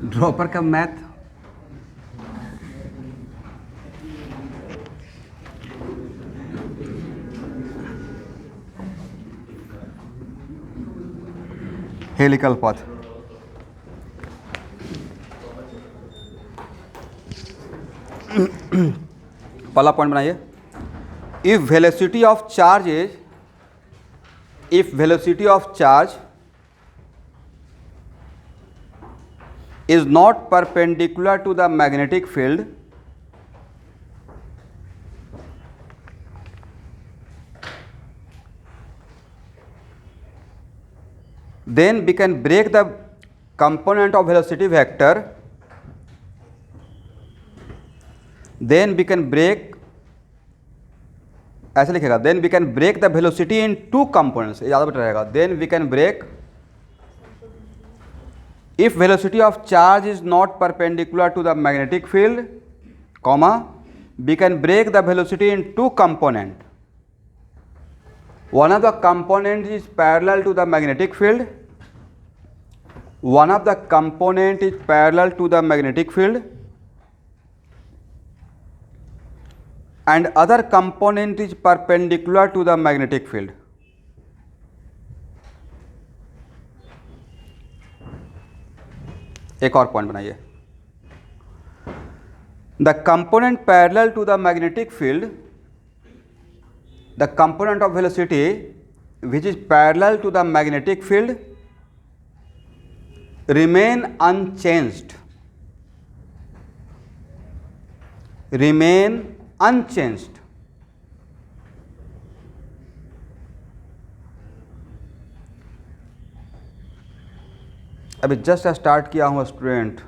Dropper का math helical path. पहला point बनाइए, if velocity of charge is not perpendicular to the magnetic field, then we can break the component of velocity vector, then we can break, ऐसे लिखेगा, then we can break the velocity in two components, ज़्यादा better रहेगा, then we can break, if velocity of charge is not perpendicular to the magnetic field, comma, we can break the velocity in two components. One of the component is parallel to the magnetic field. One of the component is parallel to the magnetic field, and other component is perpendicular to the magnetic field. एक और point बनाइए, the component parallel to the magnetic field, the component of velocity which is parallel to the magnetic field remain unchanged, remain unchanged. अभी just start किया हूँ student,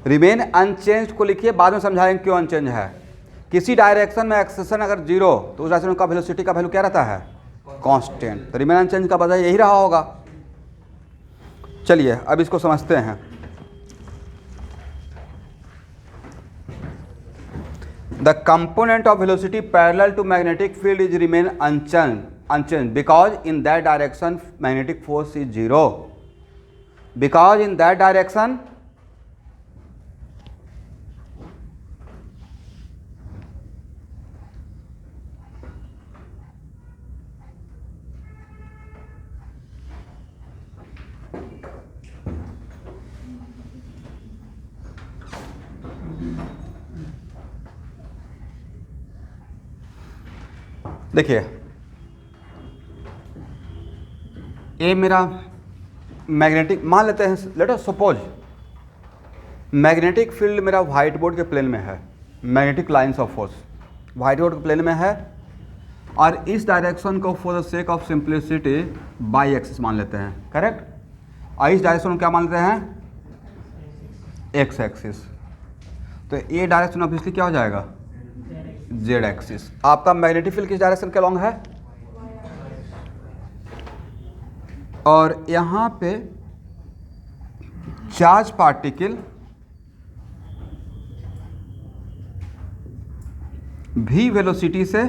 remain unchanged को लिखिए, बाद में समझाएंगे क्यों अनचेंज है। किसी डायरेक्शन में एक्सेशन अगर जीरो तो उस डायरेक्शन का वेलोसिटी का वैल्यू क्या रहता है, कांस्टेंट। तो रिमेन अनचेंज का मतलब यही रहा होगा। चलिए अब इसको समझते हैं। The component of velocity parallel to magnetic field is remain unchanged because in that direction magnetic force is zero, because in that direction देखिए ये मेरा मैग्नेटिक, मान लेते हैं, let us suppose magnetic field मेरा व्हाइट बोर्ड के plane में है, magnetic lines of force white board के प्लेन में है, और इस डायरेक्शन को for the sake of simplicity by axis मान लेते हैं, करेक्ट। और इस डायरेक्शन को क्या मान लेते हैं, एक्स एक्सिस। तो ये डायरेक्शन ऑब्वियसली क्या हो जाएगा, जेड एक्सिस। आपका मैग्नेटिक फील्ड किस डायरेक्शन के अलॉन्ग है, और यहाँ पे चार्ज पार्टिकल भी वेलोसिटी से,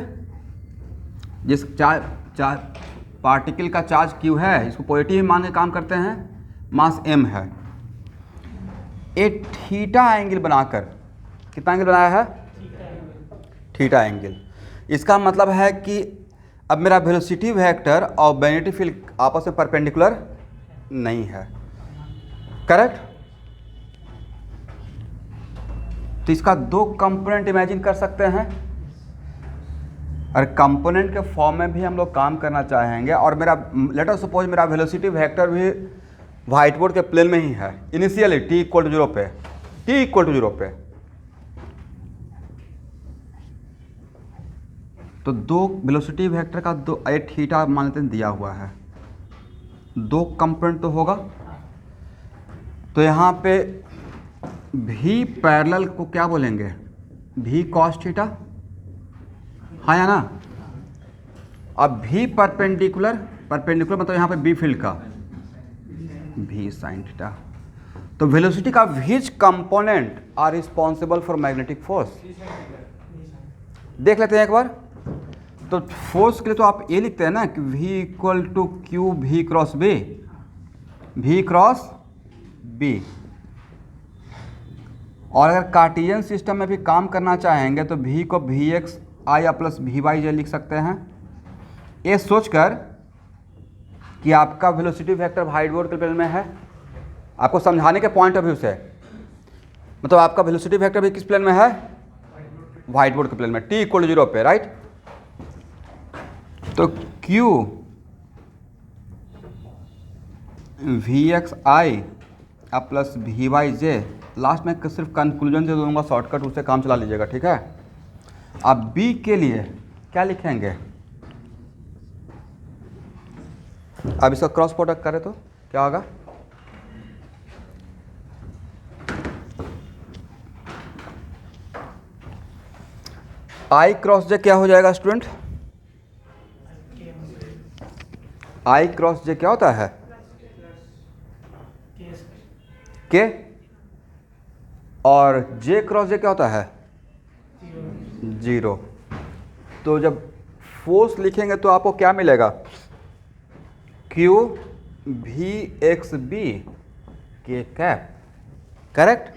जिस चार्ज पार्टिकल का चार्ज क्यू है, इसको पॉजिटिव मान के काम करते हैं, मास एम है, एक थीटा एंगल बनाकर, कितना एंगल बनाया है, थीटा एंगल। इसका मतलब है कि अब मेरा वेलोसिटी वेक्टर और मैग्नेटिक फील्ड आपस में परपेंडिकुलर नहीं है, करेक्ट। तो इसका दो कंपोनेंट इमेजिन कर सकते हैं, और कंपोनेंट के फॉर्म में भी हम लोग काम करना चाहेंगे। और मेरा लेट अस सपोज मेरा वेलोसिटी वेक्टर भी व्हाइट बोर्ड के प्लेन में ही है, इनिशियली t = 0 पे, t = 0 पे। तो दो वेलोसिटी वेक्टर का दो थीटा मान लेते हैं दिया हुआ है, दो कंपोनेंट तो होगा। तो यहाँ पे भी पैरेलल को क्या बोलेंगे, भी कॉस थीटा, हाँ या ना। अब भी परपेंडिकुलर मतलब यहाँ पे बी फील्ड का भी साइन थीटा। तो वेलोसिटी का which component are responsible for magnetic force, देख लेते हैं एक बार। तो फोर्स के लिए तो आप ये लिखते हैं ना कि V = Q V × B, v cross b। और अगर कार्टेशियन सिस्टम में भी काम करना चाहेंगे तो v को V X I plus V Y J लिख सकते हैं, ये सोचकर कि आपका वेलोसिटी वेक्टर व्हाइट बोर्ड के प्लेन में है। आपको समझाने के पॉइंट ऑफ व्यू से मतलब आपका वेलोसिटी वेक्टर भी किस प्लेन में है, व्हाइट बोर्ड के प्लेन में, t इक्वल 0 पे, राइट। तो q V X I plus V Y J, last में सिर्फ कंक्लूजन दे दूंगा शॉर्टकट, उससे काम चला लीजिएगा, ठीक है। अब b के लिए क्या लिखेंगे, अब इसका क्रॉस प्रोडक्ट करें तो क्या होगा, आई क्रॉस जे क्या हो जाएगा स्टूडेंट, आई क्रॉस जे क्या होता है, के, और जे क्रॉस जे क्या होता है, 0। तो जब फोर्स लिखेंगे तो आपको क्या मिलेगा, Q V X B K cap, correct.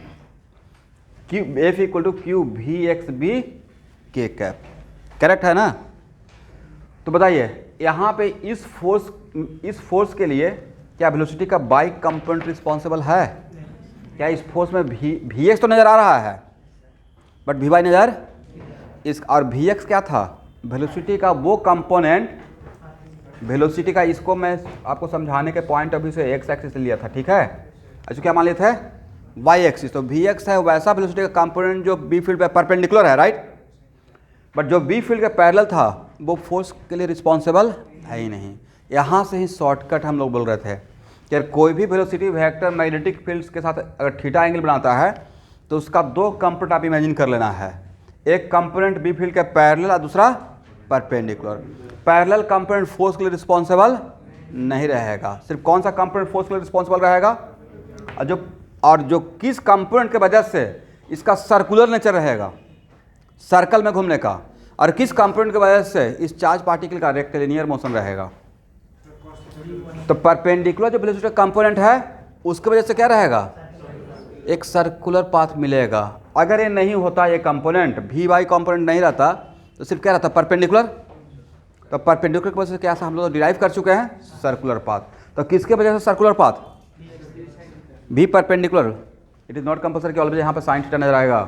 Q F equal to Q V X B K cap, correct है ना। तो बताइए यहाँ पे इस फोर्स के लिए क्या वेलोसिटी का बाई कंपोनेंट रिस्पॉन्सिबल है, क्या इस फोर्स में वी एक्स तो नज़र आ रहा है बट वी वाई नज़र, इस और वी एक्स क्या था, वेलोसिटी का वो कंपोनेंट, वेलोसिटी का, इसको मैं आपको समझाने के पॉइंट ऑफ व्यू से एक्स एक्सिस लिया था, ठीक है। अच्छा क्या मान लिए थे, वाई एक्सिस। तो वी एक्स है वैसा वेलोसिटी का कंपोनेंट जो बी फील्ड पे परपेंडिकुलर है, राइट। बट जो बी फील्ड के पैरेलल था वो फोर्स के लिए रिस्पॉन्सिबल है ही नहीं। यहाँ से ही शॉर्टकट हम लोग बोल रहे थे कि अगर कोई भी वेलोसिटी वेक्टर मैग्नेटिक फील्ड्स के साथ अगर थीटा एंगल बनाता है तो उसका दो कंपोनेंट आप इमेजिन कर लेना है, एक कंपोनेंट बी फील्ड के पैरेलल और दूसरा परपेंडिकुलर। पैरेलल कंपोनेंट फोर्स के लिए रिस्पॉन्सिबल नहीं रहेगा, सिर्फ कौन सा कंपोनेंट फोर्स के लिए रिस्पॉन्सिबल रहेगा, और जो किस कंपोनेंट के वजह से इसका सर्कुलर नेचर रहेगा, सर्कल में घूमने का, और किस कंपोनेंट की वजह से इस चार्ज पार्टिकल का रेक्टिलिनियर मोशन रहेगा। तो परपेंडिकुलर जो वेलोसिटी कंपोनेंट है उसकी वजह से क्या रहेगा, एक सर्कुलर पाथ मिलेगा। अगर ये नहीं होता, ये कंपोनेंट वी वाई कंपोनेंट नहीं रहता तो सिर्फ क्या रहता, परपेंडिकुलर। तो परपेंडिकुलर की वजह से क्या हम लोग डिराइव कर चुके हैं, सर्कुलर पाथ। तो किसके वजह से सर्कुलर पाथ, भी perpendicular. It is not compulsory कि ऑलवेज यहाँ पे साइन थीटा नजर आएगा,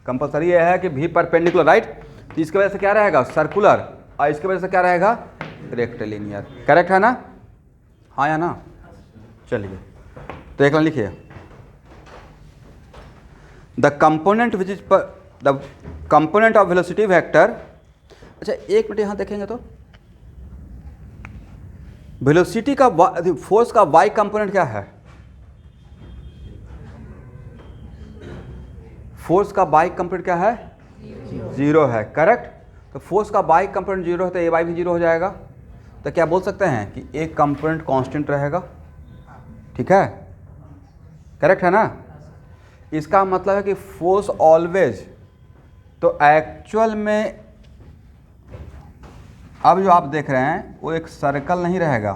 कंपल्सरी ये है कि भी परपेंडिकुलर, राइट। तो इसकी वजह से क्या रहेगा, सर्कुलर, और इसकी वजह से क्या रहेगा, रेक्टिलिनियर, करेक्ट है ना, हाँ या ना। चलिए तो एक लाइन लिखिए, the component which is the component of velocity vector. अच्छा एक मिनट यहाँ देखेंगे तो वेलोसिटी का फोर्स का वाई कंपोनेंट क्या है, फोर्स का बाई कंपोनेंट क्या है, 0 है, करेक्ट। तो फोर्स का बाई कंपोनेंट 0 है तो ए वाई भी 0 हो जाएगा। तो क्या बोल सकते हैं कि एक कंपोनेंट कांस्टेंट रहेगा, ठीक है, करेक्ट है ना। इसका मतलब है कि फोर्स ऑलवेज, तो एक्चुअल में अब जो आप देख रहे हैं वो एक सर्कल नहीं रहेगा,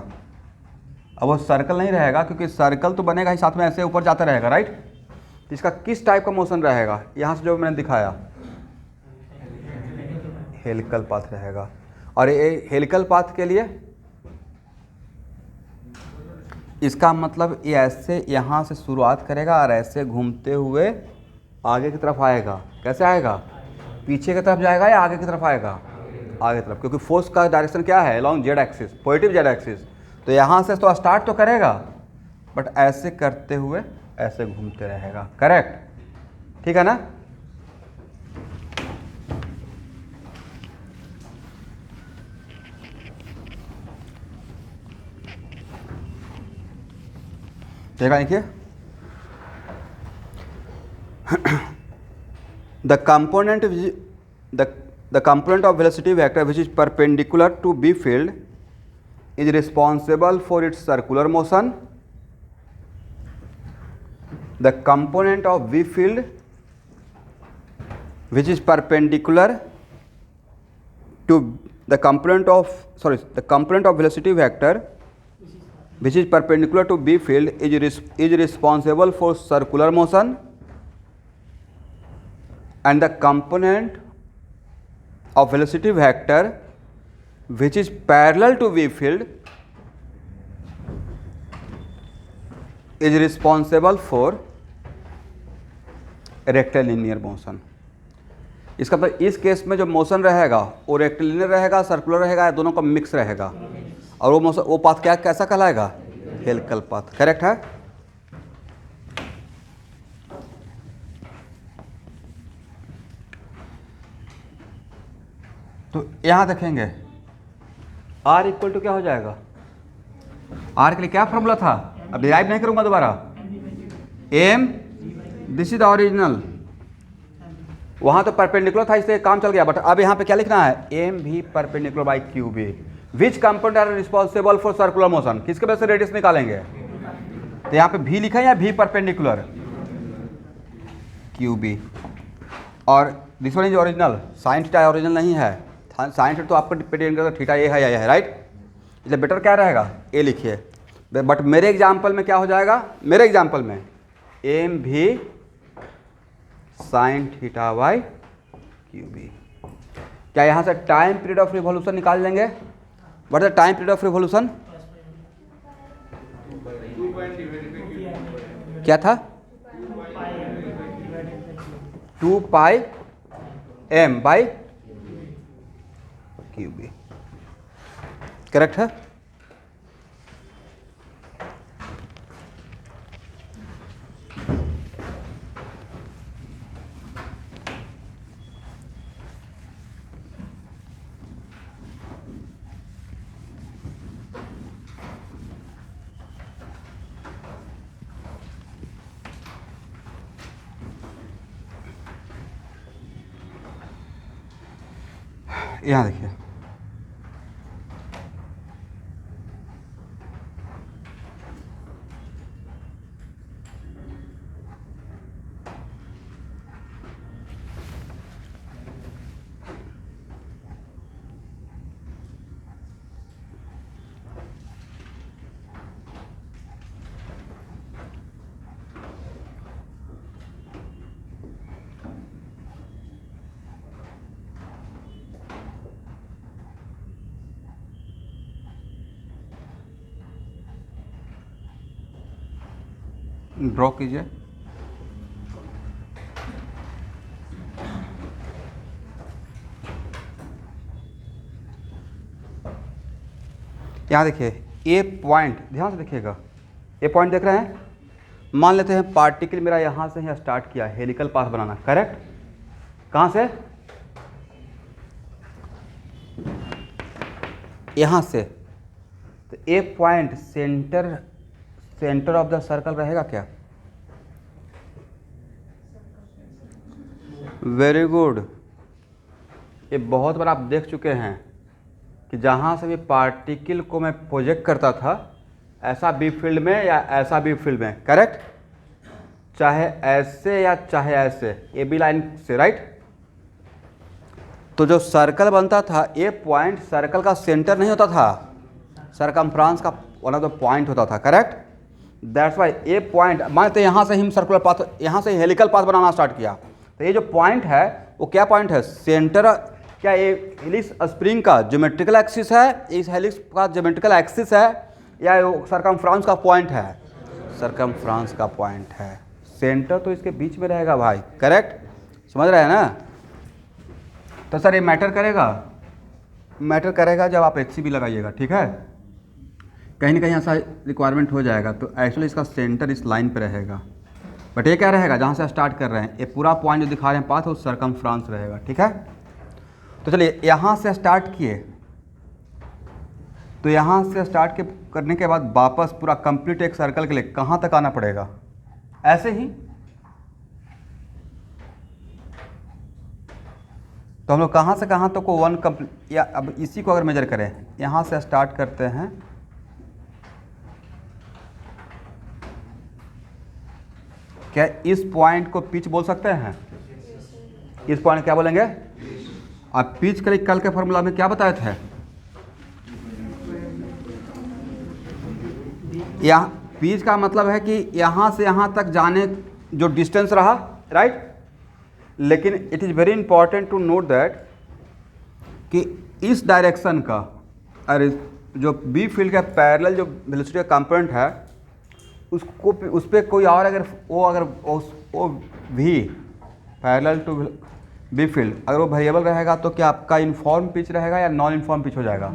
अब वो सर्कल नहीं रहेगा क्योंकि सर्कल तो बनेगा ही साथ में ऐसे ऊपर जाता रहेगा, राइट। इसका किस टाइप का मोशन रहेगा, यहाँ से जो मैंने दिखाया हेलिकल पाथ रहेगा। और ये हेलिकल पाथ के लिए इसका मतलब ये ऐसे यहाँ से शुरुआत करेगा और ऐसे घूमते हुए आगे की तरफ आएगा। कैसे आएगा, पीछे की तरफ जाएगा या आगे की तरफ आएगा, आगे तरफ, क्योंकि फोर्स का डायरेक्शन क्या है, along Z axis, positive Z axis. तो यहाँ से तो स्टार्ट तो करेगा बट ऐसे करते हुए ऐसे घूमते रहेगा, करेक्ट, ठीक है ना। देखिए the component of velocity vector which is perpendicular to B field is responsible for its circular motion. The component of V field which is perpendicular to the component of velocity vector which is perpendicular to B field is responsible for circular motion and the component of velocity vector which is parallel to v field is responsible for rectilinear motion। इसका मतलब इस case में जो motion रहेगा वो rectilinear रहेगा, circular रहेगा, या दोनों का मिक्स रहेगा, और वो मोशन, वो पाथ क्या कैसा कहलाएगा? Helical path. करेक्ट है। तो यहाँ देखेंगे R इक्वल टू क्या हो जाएगा? R के लिए क्या फॉर्मूला था? अब डिराइव नहीं करूँगा दोबारा। Um, this is the original. वहाँ तो परपेंडिकुलर था इसलिए काम चल गया, बट अब यहाँ पे क्या लिखना है? एम भी perpendicular by Q B. Which component are responsible for circular motion? किसके वजह से रेडियस निकालेंगे? तो यहाँ पे भी लिखा है या भी परपेंडिकुलर? Q B. और this one is original, sine theta original नहीं है। साइन थीटा तो आपको डिपेंड करता थीटा ये है या ये है, राइट? इसलिए बेटर क्या रहेगा? ए लिखिए। बट मेरे एग्जाम्पल में क्या हो जाएगा? मेरे एग्जाम्पल में एम भी sine theta by Q B. क्या यहाँ से टाइम पीरियड ऑफ रिवॉल्यूशन निकाल लेंगे? What is the time period of revolution? क्या था? 2 pi M by Q B. Correct है। यहाँ देखिए, ड्रॉ कीजिए। यहाँ देखिए ए पॉइंट, ध्यान से देखिएगा। ए पॉइंट देख रहे हैं? मान लेते हैं पार्टिकल मेरा यहाँ से ही स्टार्ट किया हेलिकल पाथ बनाना। करेक्ट? कहाँ से? यहाँ से। तो A point centre of the circle रहेगा क्या? Very good. ये बहुत बार आप देख चुके हैं कि जहाँ से भी पार्टिकल को मैं प्रोजेक्ट करता था, ऐसा बी फील्ड में या ऐसा बी फील्ड में, करेक्ट? चाहे ऐसे या चाहे ऐसे, ए बी लाइन से, राइट? तो जो सर्कल बनता था, ए पॉइंट सर्कल का सेंटर नहीं होता था, सरकमफ्रेंस का वन ऑफ द पॉइंट होता था। Correct? That's why A point, मानते यहाँ से हम सर्कुलर पाथ, यहाँ से हेलिकल पाथ बनाना स्टार्ट किया, तो ये जो पॉइंट है वो क्या पॉइंट है? सेंटर। क्या ये हेलिक्स स्प्रिंग का ज्योमेट्रिकल एक्सिस है, इस हेलिक्स का ज्योमेट्रिकल एक्सिस है, या सरकमफ्रेंस का पॉइंट है? सरकमफ्रेंस का पॉइंट है। सेंटर तो इसके बीच में रहेगा भाई। करेक्ट? समझ रहे हैं ना? तो सर ये मैटर करेगा? मैटर करेगा जब आप एच भी लगाइएगा। ठीक है, कहीं ना कहीं ऐसा रिक्वायरमेंट हो जाएगा, तो एक्चुअली इसका सेंटर इस लाइन पे रहेगा, बट ये क्या रहेगा? जहाँ से स्टार्ट कर रहे हैं, ये पूरा पॉइंट जो दिखा रहे हैं पाथ, वो सरकमफ्रेंस रहेगा। ठीक है, तो चलिए यहाँ से स्टार्ट किए, तो यहाँ से स्टार्ट के करने के बाद वापस पूरा कंप्लीट एक सर्कल के लिए कहाँ तक आना पड़ेगा? ऐसे ही। तो हम लोग कहाँ से कहाँ तक को वन कंप्लीट, या अब इसी को अगर मेजर करें, यहाँ से स्टार्ट करते हैं, क्या इस पॉइंट को पिच बोल सकते हैं? इस पॉइंट क्या बोलेंगे? अब पिच के लिए कल के फॉर्मूला में क्या बताए थे? यहाँ पिच का मतलब है कि यहाँ से यहाँ तक जाने जो डिस्टेंस रहा, राइट। लेकिन it is very important to note that कि इस डायरेक्शन का, अरे जो बी फील्ड का पैरेलल जो वेलोसिटी का कंपोनेंट है उसको उस पर कोई और अगर वो भी पैरेलल टू बी फील्ड अगर वो वेरिएबल रहेगा तो क्या आपका इनफॉर्म पिच रहेगा या नॉन इनफॉर्म पिच हो जाएगा?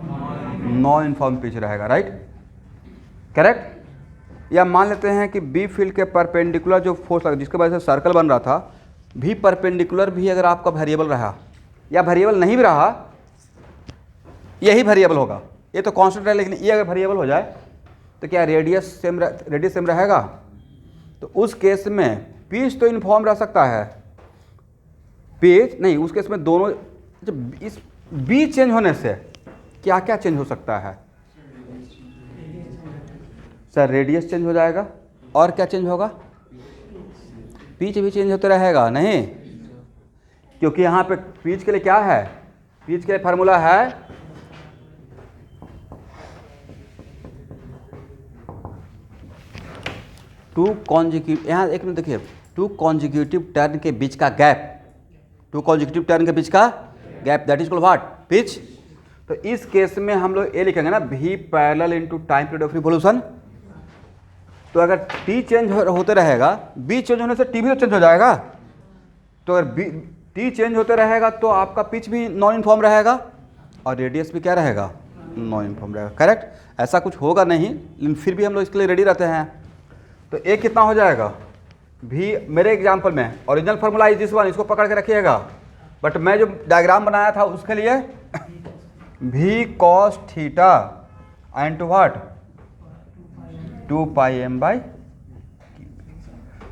नॉन इनफॉर्म पिच रहेगा, राइट, करेक्ट। या मान लेते हैं कि बी फील्ड के परपेंडिकुलर जो फोर्स लगा जिसके वजह से सर्कल बन रहा था, भी परपेंडिकुलर भी अगर आपका वेरिएबल रहा या वेरिएबल नहीं भी रहा, यही वेरिएबल होगा, ये तो कांस्टेंट है, लेकिन ये अगर वेरिएबल हो जाए तो क्या रेडियस सेम रहेगा? तो उस केस में पिच तो इनफॉर्म रह सकता है, पिच नहीं, उस केस में दोनों जब इस बी चेंज होने से क्या क्या चेंज हो सकता है? सर रेडियस चेंज हो जाएगा, और क्या चेंज होगा? पिच भी चेंज होते रहेगा नहीं, क्योंकि यहाँ पे पिच के लिए क्या है? पिच के लिए फार्मूला है टू कॉन्जिक्यूटिव, यहाँ एक मिनट देखिए, टू कॉन्जिक्यूटिव टर्न के बीच का गैप, टू कॉन्जिक्यूटिव टर्न के बीच का gap, that is called what? Pitch. तो इस केस में हम लोग ये लिखेंगे ना, भी parallel into time period of revolution. तो अगर टी चेंज होते रहेगा, बी चेंज होने से टी भी तो चेंज हो जाएगा। तो अगर बी टी चेंज होते रहेगा तो आपका पिच भी नॉन इनफॉर्म रहेगा और रेडियस भी क्या रहेगा? नॉन इनफॉर्म रहेगा, करेक्ट। ऐसा कुछ होगा नहीं, लेकिन फिर भी हम लोग इसके लिए रेडी रहते हैं। तो एक कितना हो जाएगा? भी मेरे एग्जाम्पल में original formula is this one, इसको पकड़ के रखिएगा, बट मैं जो डायग्राम बनाया था उसके लिए भी cos theta and to what? 2πm/,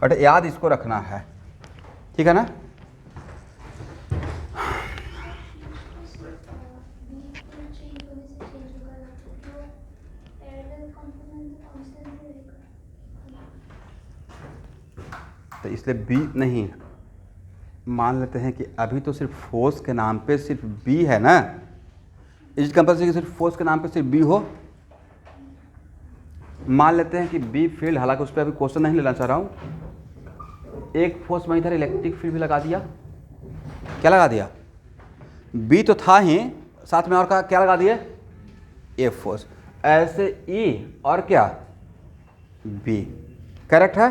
but याद इसको रखना है, ठीक है ना? तो इसलिए बी नहीं, मान लेते हैं कि अभी तो सिर्फ फोर्स के नाम पे सिर्फ बी है ना, इस कंपल्सरी कि सिर्फ फोर्स के नाम पे सिर्फ बी हो। मान लेते हैं कि बी फील्ड, हालांकि उस पर अभी क्वेश्चन नहीं लेना चाह रहा हूँ, एक फोर्स मैं इधर इलेक्ट्रिक फील्ड भी लगा दिया, क्या लगा दिया? बी तो था ही, साथ में और क्या लगा दिए? ए फोर्स, ऐसे ई और क्या? बी, करेक्ट है।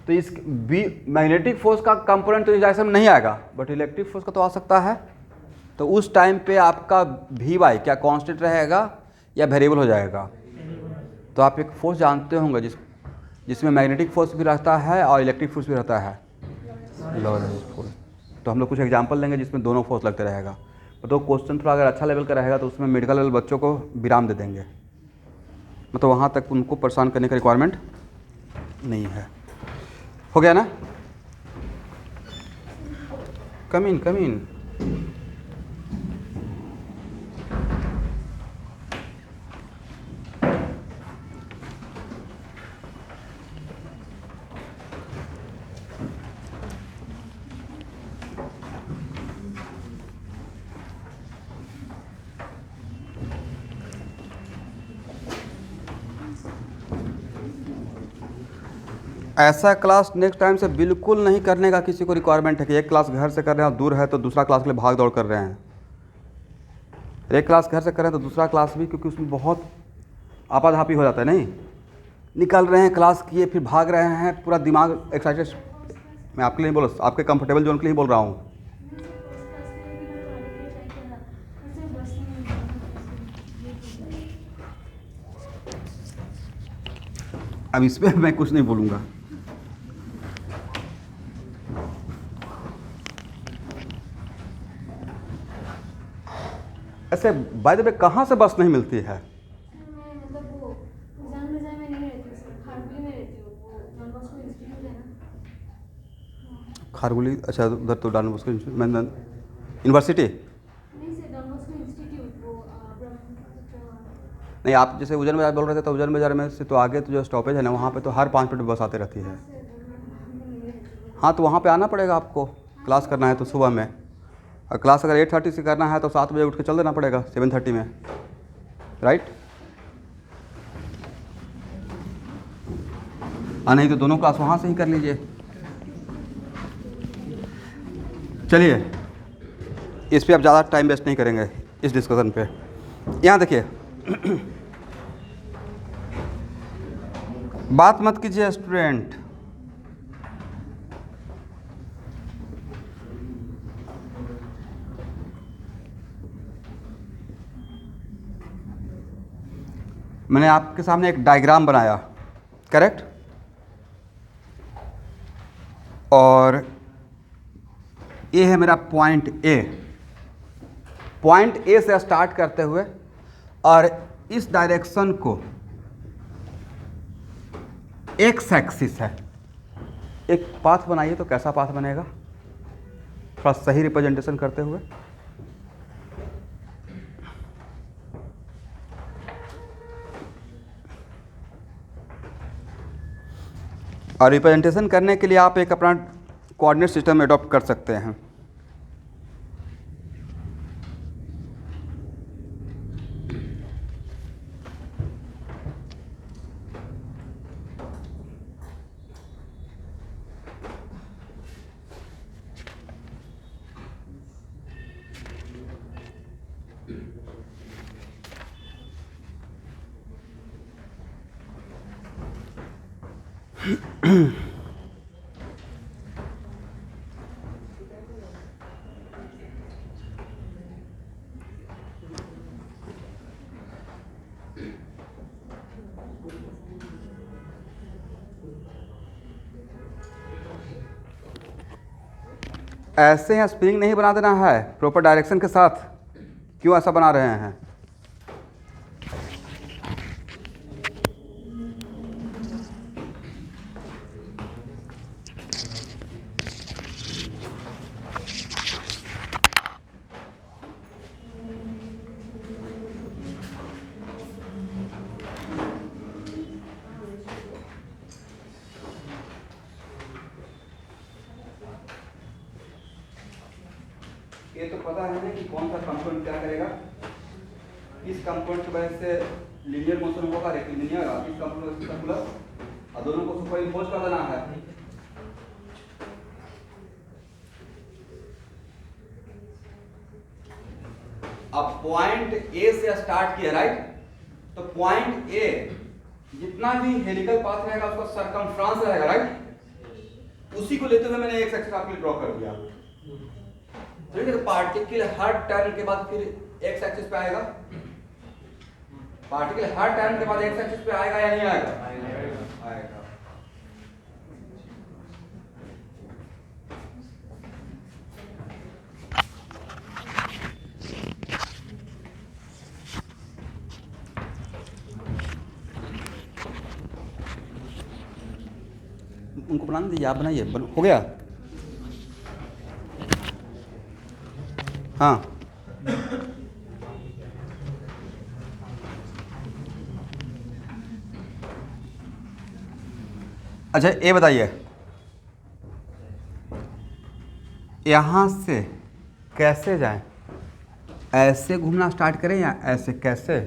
तो इस बी मैग्नेटिक फोर्स का कंपोनेंट तो इस डायरेक्शन में नहीं आएगा, बट इलेक्ट्रिक फोर्स का तो आ सकता है। तो उस टाइम पे आपका वी वाई क्या कांस्टेंट रहेगा या वेरिएबल हो जाएगा? तो आप एक फोर्स जानते होंगे जिसमें मैग्नेटिक फोर्स भी रहता है और इलेक्ट्रिक फोर्स भी रहता है, लॉरेंस फोर्स। तो हम लोग कुछ एग्जांपल लेंगे जिसमें दोनों फोर्स लगते रहेगा। तो क्वेश्चन थोड़ा अगर अच्छा लेवल का रहेगा तो उसमें मेडिकल लेवल बच्चों को विराम दे देंगे, मतलब वहाँ तक उनको परेशान करने का रिक्वायरमेंट नहीं है। हो गया ना? कम इन ऐसा क्लास नेक्स्ट टाइम से बिल्कुल नहीं करने का किसी को रिक्वायरमेंट है कि एक क्लास घर से कर रहे हैं और दूर है तो दूसरा क्लास के लिए भाग दौड़ कर रहे हैं। एक क्लास घर से कर रहे हैं तो दूसरा क्लास भी, क्योंकि उसमें बहुत आपाधापी हो जाता है, नहीं निकल रहे हैं क्लास किए फिर भाग रहे हैं, पूरा दिमाग एक्साइटेड। मैं आपके लिए नहीं बोल, आपके कंफर्टेबल जोन के लिए बोल रहा हूँ। अब इस पर मैं कुछ नहीं बोलूँगा। ऐसे बाय द वे कहाँ से बस नहीं मिलती है? खारगुली, अच्छा उधर तो डॉन बॉस्को यूनिवर्सिटी नहीं। आप जैसे उज्जैन बाजार बोल रहे थे तो उज्जैन बाजार में से तो आगे तो जो स्टॉपेज है ना, वहाँ पे तो हर 5 मिनट बस आते रहती है। हाँ तो वहाँ पे आना पड़ेगा आपको, क्लास करना है तो सुबह में, और क्लास अगर 8:30 से करना है तो 7 बजे उठ के चल देना पड़ेगा 7:30 में, राइट। नहीं तो दोनों क्लास वहाँ से ही कर लीजिए। चलिए, इस पे आप ज़्यादा टाइम वेस्ट नहीं करेंगे इस डिस्कशन पे। यहाँ देखिए, बात मत कीजिए स्टूडेंट। मैंने आपके सामने एक डायग्राम बनाया, करेक्ट, और ये है मेरा पॉइंट ए। पॉइंट ए से स्टार्ट करते हुए और इस डायरेक्शन को एक्स एक्सिस है। एक पाथ बनाइए तो कैसा पाथ बनेगा, थोड़ा सही रिप्रेजेंटेशन करते हुए। और रिप्रेजेंटेशन करने के लिए आप एक अपना कोऑर्डिनेट सिस्टम एडॉप्ट कर सकते हैं। ऐसे यहाँ स्प्रिंग नहीं बना देना है प्रॉपर डायरेक्शन के साथ। क्यों ऐसा बना रहे हैं? ये तो पता है ना कि कौन सा कंपोनेंट क्या करेगा। इस कंपोनेंट की वजह से लीनियर मोशन होगा, रेक्टिलिनियर, और इस कंपोनेंट सर्कुलर, और दोनों को सुपर इम्पोज कर देना है। अब पॉइंट ए से स्टार्ट किया, राइट, तो पॉइंट ए जितना भी हेलिकल पाथ रहेगा उसका सरकमफ्रेंस रहेगा, राइट। उसी को लेते हुए मैंने एक सेक्शन आपके लिए ड्रॉ कर दिया। तो पार्टिकल हर टर्न के बाद फिर एक्स एक्सिस पे आएगा। पार्टिकल हर टर्न के बाद एक्स एक्सिस पे आएगा या नहीं आएगा? आएगा। उनको बनाने दीजिए, आप बनाइए। हो गया? हाँ, अच्छा ये बताइए, यहाँ से कैसे जाएं? ऐसे घूमना स्टार्ट करें या ऐसे? कैसे?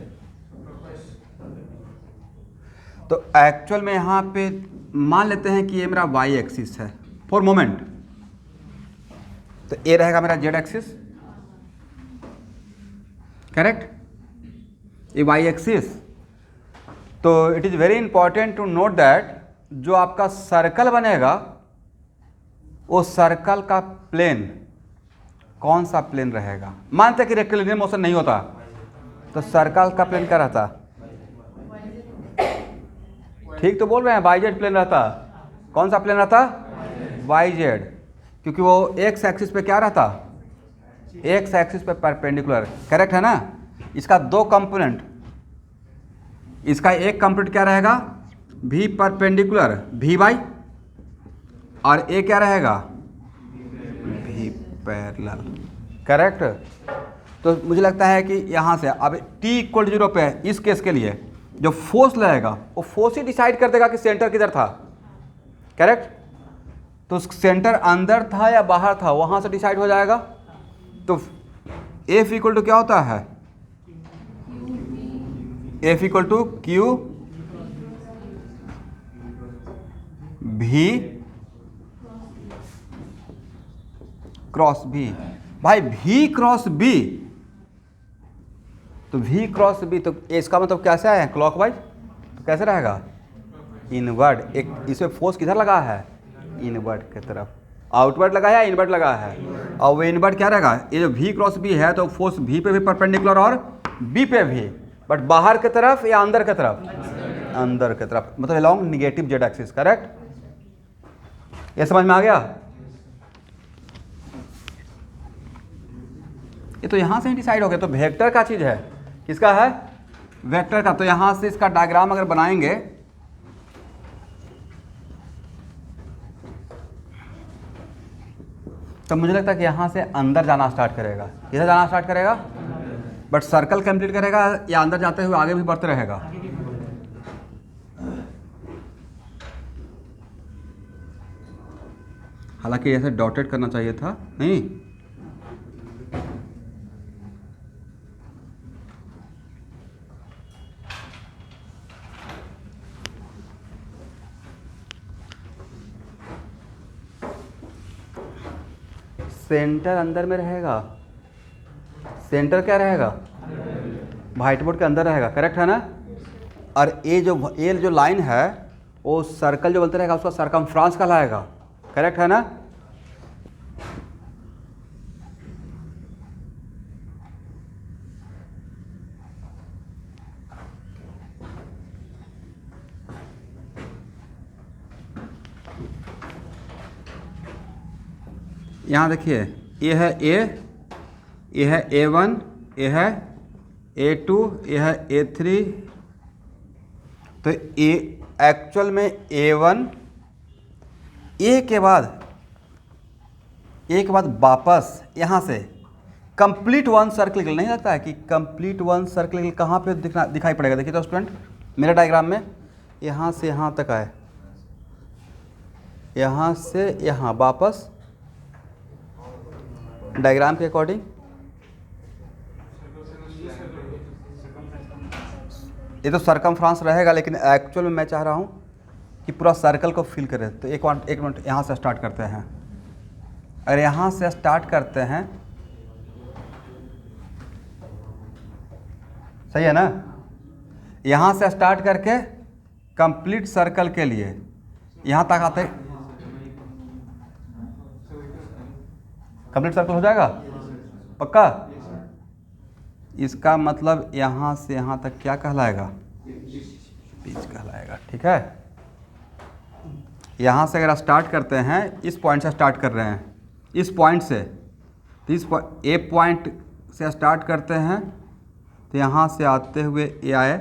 तो एक्चुअल में यहाँ पे मान लेते हैं कि ये मेरा वाई एक्सिस है फॉर मोमेंट, तो ये रहेगा मेरा जेड एक्सिस, करेक्ट। ये वाई एक्सिस। तो it is very important to note that जो आपका सर्कल बनेगा वो सर्कल का प्लेन कौन सा प्लेन रहेगा। मानते कि रेक्टिलिनियर मोशन नहीं होता तो सर्कल का प्लेन क्या रहता? ठीक तो बोल रहे हैं, वाई जेड प्लेन रहता। कौन सा प्लेन रहता? वाई जेड, क्योंकि वो एक्स एक्सिस पे क्या रहता? एक्स एक्सिस पे परपेंडिकुलर, करेक्ट है ना। इसका दो कंपोनेंट, इसका एक कंपोनेंट क्या रहेगा? भी परपेंडिकुलर भी वाई, और ए क्या रहेगा? भी पैरेलल, करेक्ट। तो मुझे लगता है कि यहाँ से अब t इक्वल 0 पे इस केस के लिए जो फोर्स लगेगा वो फोर्स ही डिसाइड कर देगा कि सेंटर किधर था, करेक्ट। तो सेंटर अंदर था या बाहर था वहाँ से डिसाइड हो जाएगा। तो F इक्वल टू क्या होता है? F equal to Q V cross B। भाई V क्रॉस B, तो V क्रॉस B, तो इसका मतलब कैसे आया है क्लॉकवाइज, तो कैसे रहेगा इनवर्ड। एक इसमें फोर्स किधर लगा है इनवर्ड की तरफ, आउटवर्ड लगा है या इनवर्ड लगा है, और वो इनवर्ड क्या रहेगा, ये जो V क्रॉस B है तो फोर्स V पे भी परपेंडिकुलर और B पे भी, बट बाहर की तरफ या अंदर की तरफ, अंदर की तरफ, मतलब along negative Z axis. Correct, ये समझ में आ गया। ये तो यहां से ही डिसाइड हो गया, तो वेक्टर का चीज है, किसका है वेक्टर का। तो यहां से इसका डायग्राम अगर बनाएंगे तो मुझे लगता है कि यहां से अंदर जाना स्टार्ट करेगा, किधर जाना स्टार्ट करेगा, बट सर्कल कंप्लीट करेगा या अंदर जाते हुए आगे भी बढ़ते रहेगा। हालांकि ऐसे डॉटेड करना चाहिए था, नहीं सेंटर अंदर में रहेगा, सेंटर क्या रहेगा व्हाइट बोर्ड के अंदर रहेगा। करेक्ट है ना। और ये जो लाइन है वो सर्कल जो बोलते रहेगा उसका सरकमफ्रेंस कहलाएगा। करेक्ट है ना। यहाँ देखिए ये है ए, ये है A1, ये है A2, ये है A3। तो ए एक्चुअल में A1 ए के बाद वापस यहाँ से कंप्लीट वन सर्कल नहीं लगता है कि कंप्लीट वन सर्कल कहाँ पे दिखाई पड़ेगा। देखिए तो स्टूडेंट मेरे डायग्राम में यहाँ से यहाँ तक आए, यहाँ से यहाँ वापस डायग्राम के अकॉर्डिंग ये तो सरकमफ्रेंस रहेगा, लेकिन एक्चुअल में मैं चाह रहा हूँ कि पूरा सर्कल को फिल करें। तो एक मिनट यहाँ से स्टार्ट करते हैं। अगर यहाँ से स्टार्ट करते हैं, सही है ना, यहाँ से स्टार्ट करके कंप्लीट सर्कल के लिए यहाँ तक आते, कंप्लीट सर्कल हो जाएगा पक्का। इसका मतलब यहाँ से यहाँ तक क्या कहलाएगा, पिच कहलाएगा। ठीक है। यहाँ से अगर स्टार्ट करते हैं, इस पॉइंट से स्टार्ट कर रहे हैं, इस पॉइंट से, तो इस ए पॉइंट से स्टार्ट करते हैं, तो यहाँ से आते हुए ये आए,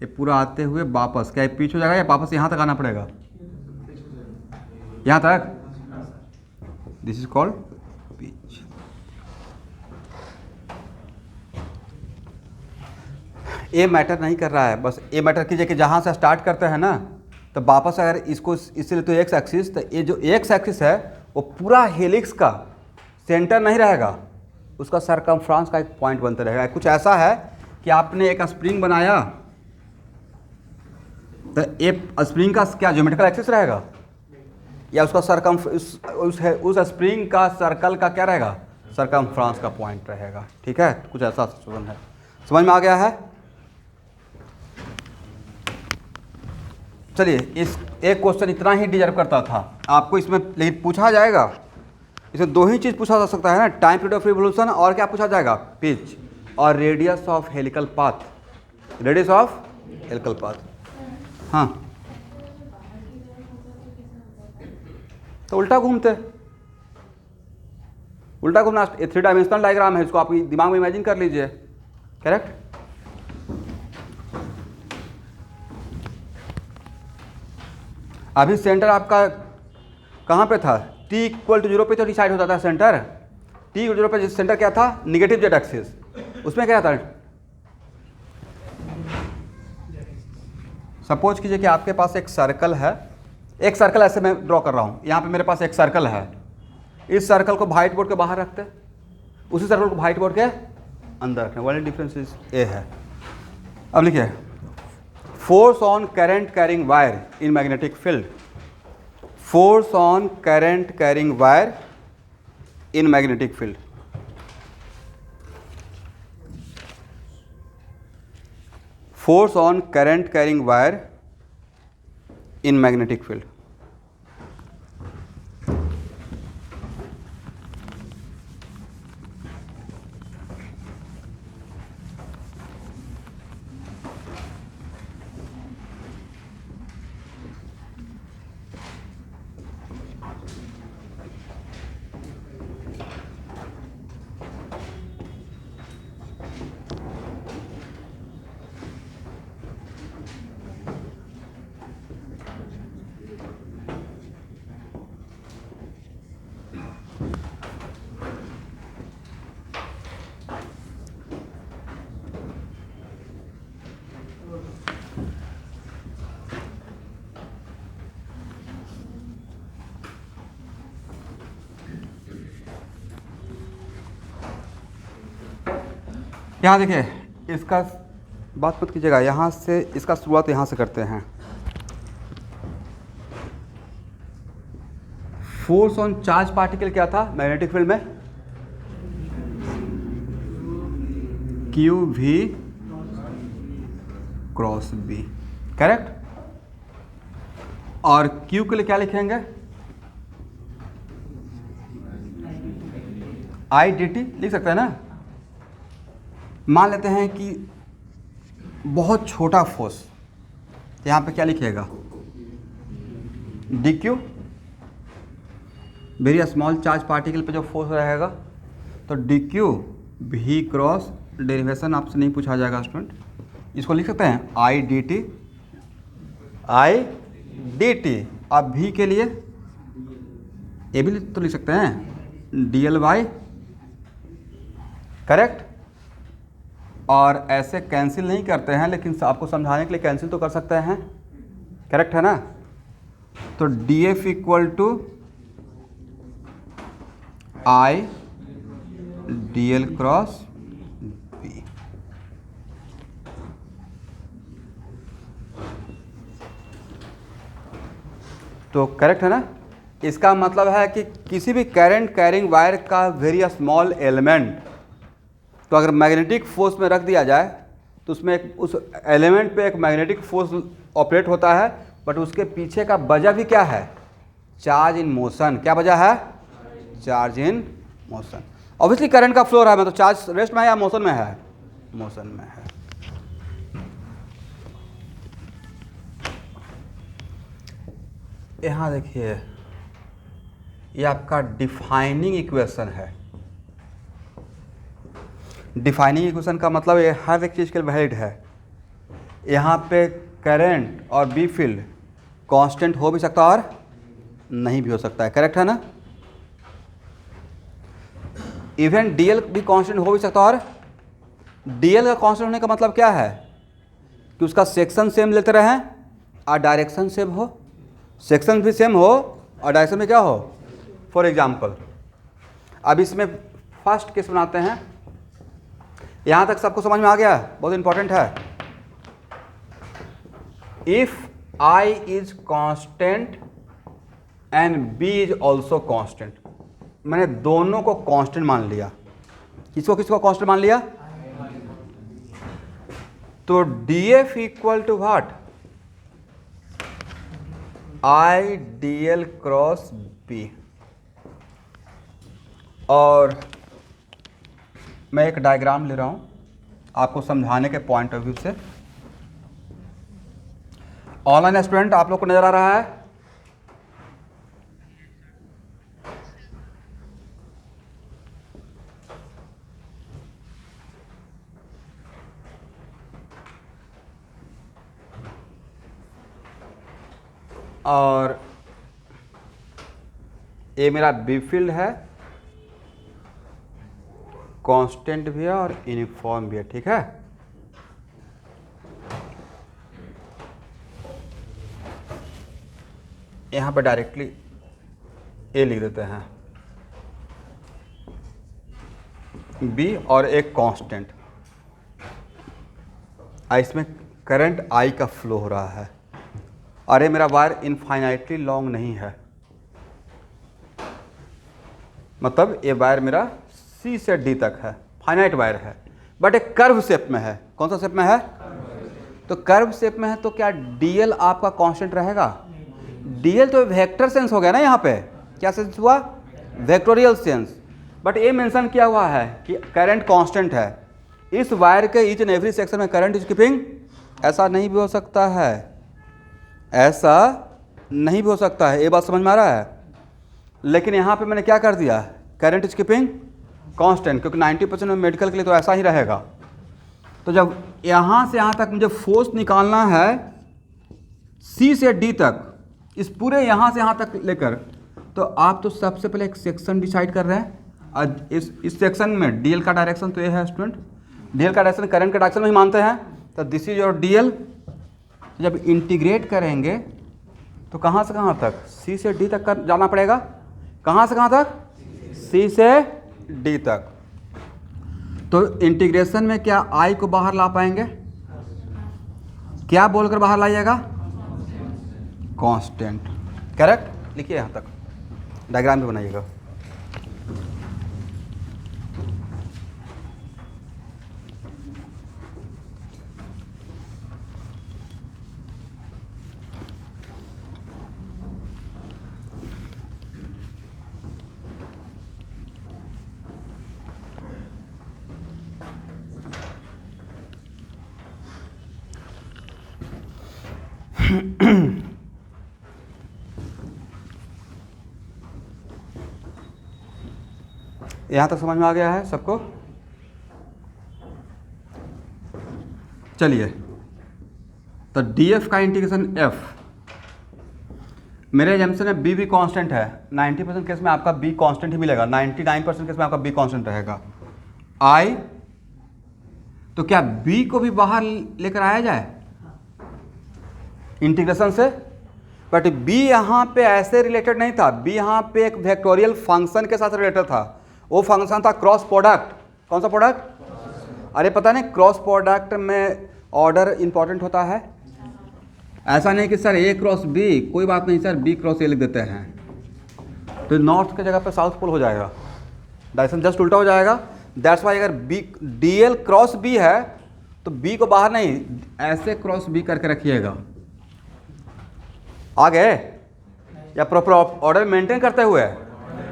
ये पूरा आते हुए वापस क्या पिच हो जाएगा या वापस यहाँ तक आना पड़ेगा, यहाँ तक। This is called pitch. ये मैटर नहीं कर रहा है, बस ये मैटर कीजिए कि जहाँ से स्टार्ट करते हैं ना, तो वापस अगर इसको इसलिए तो एक्स एक्सिस, तो ये जो एक्स एक्सिस है वो पूरा हेलिक्स का सेंटर नहीं रहेगा, उसका सरकमफ्रेंस का एक पॉइंट बनता रहेगा। कुछ ऐसा है कि आपने एक स्प्रिंग बनाया, तो ये स्प्रिंग का क्या ज्योमेट्रिकल एक्सिस रहेगा, या उसका उस स्प्रिंग का सर्कल का क्या रहेगा, सरकमफ्रेंस का पॉइंट रहेगा। ठीक है, कुछ ऐसा सिचुएशन है। समझ में आ गया है। चलिए, इस एक क्वेश्चन इतना ही डिजर्व करता था आपको इसमें, लेकिन पूछा जाएगा इसमें दो ही चीज़ पूछा जा सकता है ना, टाइम पीरियड ऑफ रिवोल्यूशन और क्या पूछा जाएगा, पिच और radius of helical path, radius of helical path. हाँ, तो उल्टा घूमना, ये 3 डायमेंशनल डायग्राम है, इसको आप दिमाग में इमेजिन कर लीजिए। करेक्ट। अभी सेंटर आपका कहाँ पे था, t = 0 पे तो डिसाइड होता था सेंटर। t = 0 पे सेंटर क्या था, निगेटिव जेड एक्सिस। उसमें क्या था, सपोज कीजिए कि आपके पास एक सर्कल है, एक सर्कल ऐसे मैं ड्रॉ कर रहा हूँ, यहाँ पे मेरे पास एक सर्कल है, इस सर्कल को व्हाइट बोर्ड के बाहर रखते, उसी सर्कल को व्हाइट बोर्ड के अंदर रखते, ओनली डिफरेंस इज ए है। अब लिखिए, force on current carrying wire in magnetic field. Force on current carrying wire in magnetic field. Force on current carrying wire in magnetic field. यहाँ देखिए, इसका बात मत कीजिएगा, यहाँ से इसका शुरुआत यहाँ से करते हैं। फोर्स ऑन चार्ज पार्टिकल क्या था मैग्नेटिक फील्ड में? Q V cross B, correct. और क्यू के लिए क्या लिखेंगे? आई डी टी लिख सकते हैं ना। मान लेते हैं कि बहुत छोटा फोर्स, यहाँ पे क्या लिखिएगा? D Q, very small charge particle पे जो फोर्स रहेगा, तो D Q V cross, derivation आपसे नहीं पूछा जाएगा स्टूडेंट, इसको लिख सकते हैं I D T, I D T. अब भी के लिए ये भी तो लिख सकते हैं डी एल बाई, करेक्ट। और ऐसे कैंसिल नहीं करते हैं, लेकिन आपको समझाने के लिए कैंसिल तो कर सकते हैं, करेक्ट है ना। तो D F equal to I D L cross B. तो करेक्ट है ना। इसका मतलब है कि किसी भी करंट कैरिंग वायर का वेरी स्मॉल एलिमेंट, तो अगर मैग्नेटिक फोर्स में रख दिया जाए तो उसमें उस एलिमेंट पे एक मैग्नेटिक फोर्स ऑपरेट होता है, बट उसके पीछे का वजह भी क्या है? Charge in motion. क्या वजह है? Charge in motion. Obviously current का फ्लो रहा है, तो चार्ज रेस्ट में है या मोशन में है? मोशन में है। यहाँ देखिए, ये आपका डिफाइनिंग इक्वेशन है। डिफाइनिंग इक्वेशन का मतलब ये हर एक चीज़ के लिए वैलिड है। यहाँ पे करंट और बी फील्ड कांस्टेंट हो भी सकता और नहीं भी हो सकता है, करेक्ट है ना। इवन डीएल भी कांस्टेंट हो भी सकता और डीएल का कांस्टेंट होने का मतलब क्या है? कि उसका सेक्शन सेम लेते रहें और डायरेक्शन सेम हो, सेक्शन भी सेम हो और डायरेक्शन में क्या हो। फॉर एग्जाम्पल, अब इसमें फर्स्ट केस बनाते हैं। यहाँ तक सबको समझ में आ गया? बहुत इंपॉर्टेंट है। If I is constant and B is also constant, मैंने दोनों को कांस्टेंट मान लिया। किसको किसको कांस्टेंट मान लिया? तो D F equal to what? I D L cross B. और मैं एक डायग्राम ले रहा हूं आपको समझाने के पॉइंट ऑफ व्यू से। ऑनलाइन स्टूडेंट आप लोग को नजर आ रहा है? और ये मेरा बी फील्ड है, कांस्टेंट भी है और यूनिफॉर्म भी है, ठीक है। यहाँ पे डायरेक्टली ए लिख देते हैं, बी और एक कांस्टेंट। इसमें करंट आई का फ्लो हो रहा है और ये मेरा वायर इनफाइनाइटली लॉन्ग नहीं है, मतलब ये वायर मेरा सी से डी तक है, फाइनाइट वायर है, बट एक कर्व शेप में है। कौन सा शेप में है? तो कर्व शेप में है तो क्या डीएल आपका कांस्टेंट रहेगा? डीएल तो वेक्टर सेंस हो गया ना, यहाँ पे क्या सेंस हुआ? Vectorial sense. बट ये मेंशन किया हुआ है कि करंट कांस्टेंट है। इस वायर के ईच एंड एवरी सेक्शन में करंट इज कीपिंग, ऐसा नहीं भी हो सकता है, ऐसा नहीं भी हो सकता है। ये बात समझ में आ रहा है? लेकिन यहाँ पे मैंने क्या कर दिया, करंट इज कीपिंग कांस्टेंट, क्योंकि 90% में मेडिकल के लिए तो ऐसा ही रहेगा। तो जब यहाँ से यहाँ तक मुझे फोर्स निकालना है सी से डी तक, इस पूरे यहाँ से यहाँ तक लेकर, तो आप तो सबसे पहले एक सेक्शन डिसाइड कर रहे हैं। आज इस सेक्शन में डीएल का डायरेक्शन तो ये है स्टूडेंट, डीएल का डायरेक्शन करंट के डायरेक्शन में ही मानते हैं, तो दिस इज योर डीएल। जब इंटीग्रेट करेंगे तो कहाँ से कहाँ तक? सी से डी तक जाना पड़ेगा। कहाँ से कहाँ तक? सी से डी तक। तो इंटीग्रेशन में क्या आई को बाहर ला पाएंगे? क्या बोलकर बाहर लाइएगा? कांस्टेंट। करेक्ट? लिखिए यहाँ तक, डायग्राम भी बनाइएगा। यहाँ तक समझ में आ गया है सबको? चलिए, तो डीएफ का इंटीग्रेशन एफ, मेरे एजम्पशन में बी भी कांस्टेंट है। 90% केस में आपका बी कांस्टेंट ही मिलेगा, 99% केस में आपका बी कांस्टेंट रहेगा। आई, तो क्या बी को भी बाहर लेकर आया जाए इंटीग्रेशन से? बट बी यहाँ पे ऐसे रिलेटेड नहीं था, बी यहाँ पे एक वेक्टोरियल फंक्शन के साथ रिलेटेड था। वो फंक्शन था क्रॉस प्रोडक्ट। कौन सा प्रोडक्ट? अरे पता नहीं, क्रॉस प्रोडक्ट में ऑर्डर इंपॉर्टेंट होता है। ऐसा नहीं कि सर ए क्रॉस बी, कोई बात नहीं सर, बी क्रॉस ए लिख देते हैं, तो नॉर्थ के जगह पे साउथ पोल हो जाएगा, डायरेक्शन जस्ट उल्टा हो जाएगा। दैट्स वाई अगर B D L cross B है तो बी को बाहर नहीं, ऐसे क्रॉस बी करके रखिएगा। आ गए? या प्रॉपर ऑर्डर मेंटेन करते हुए,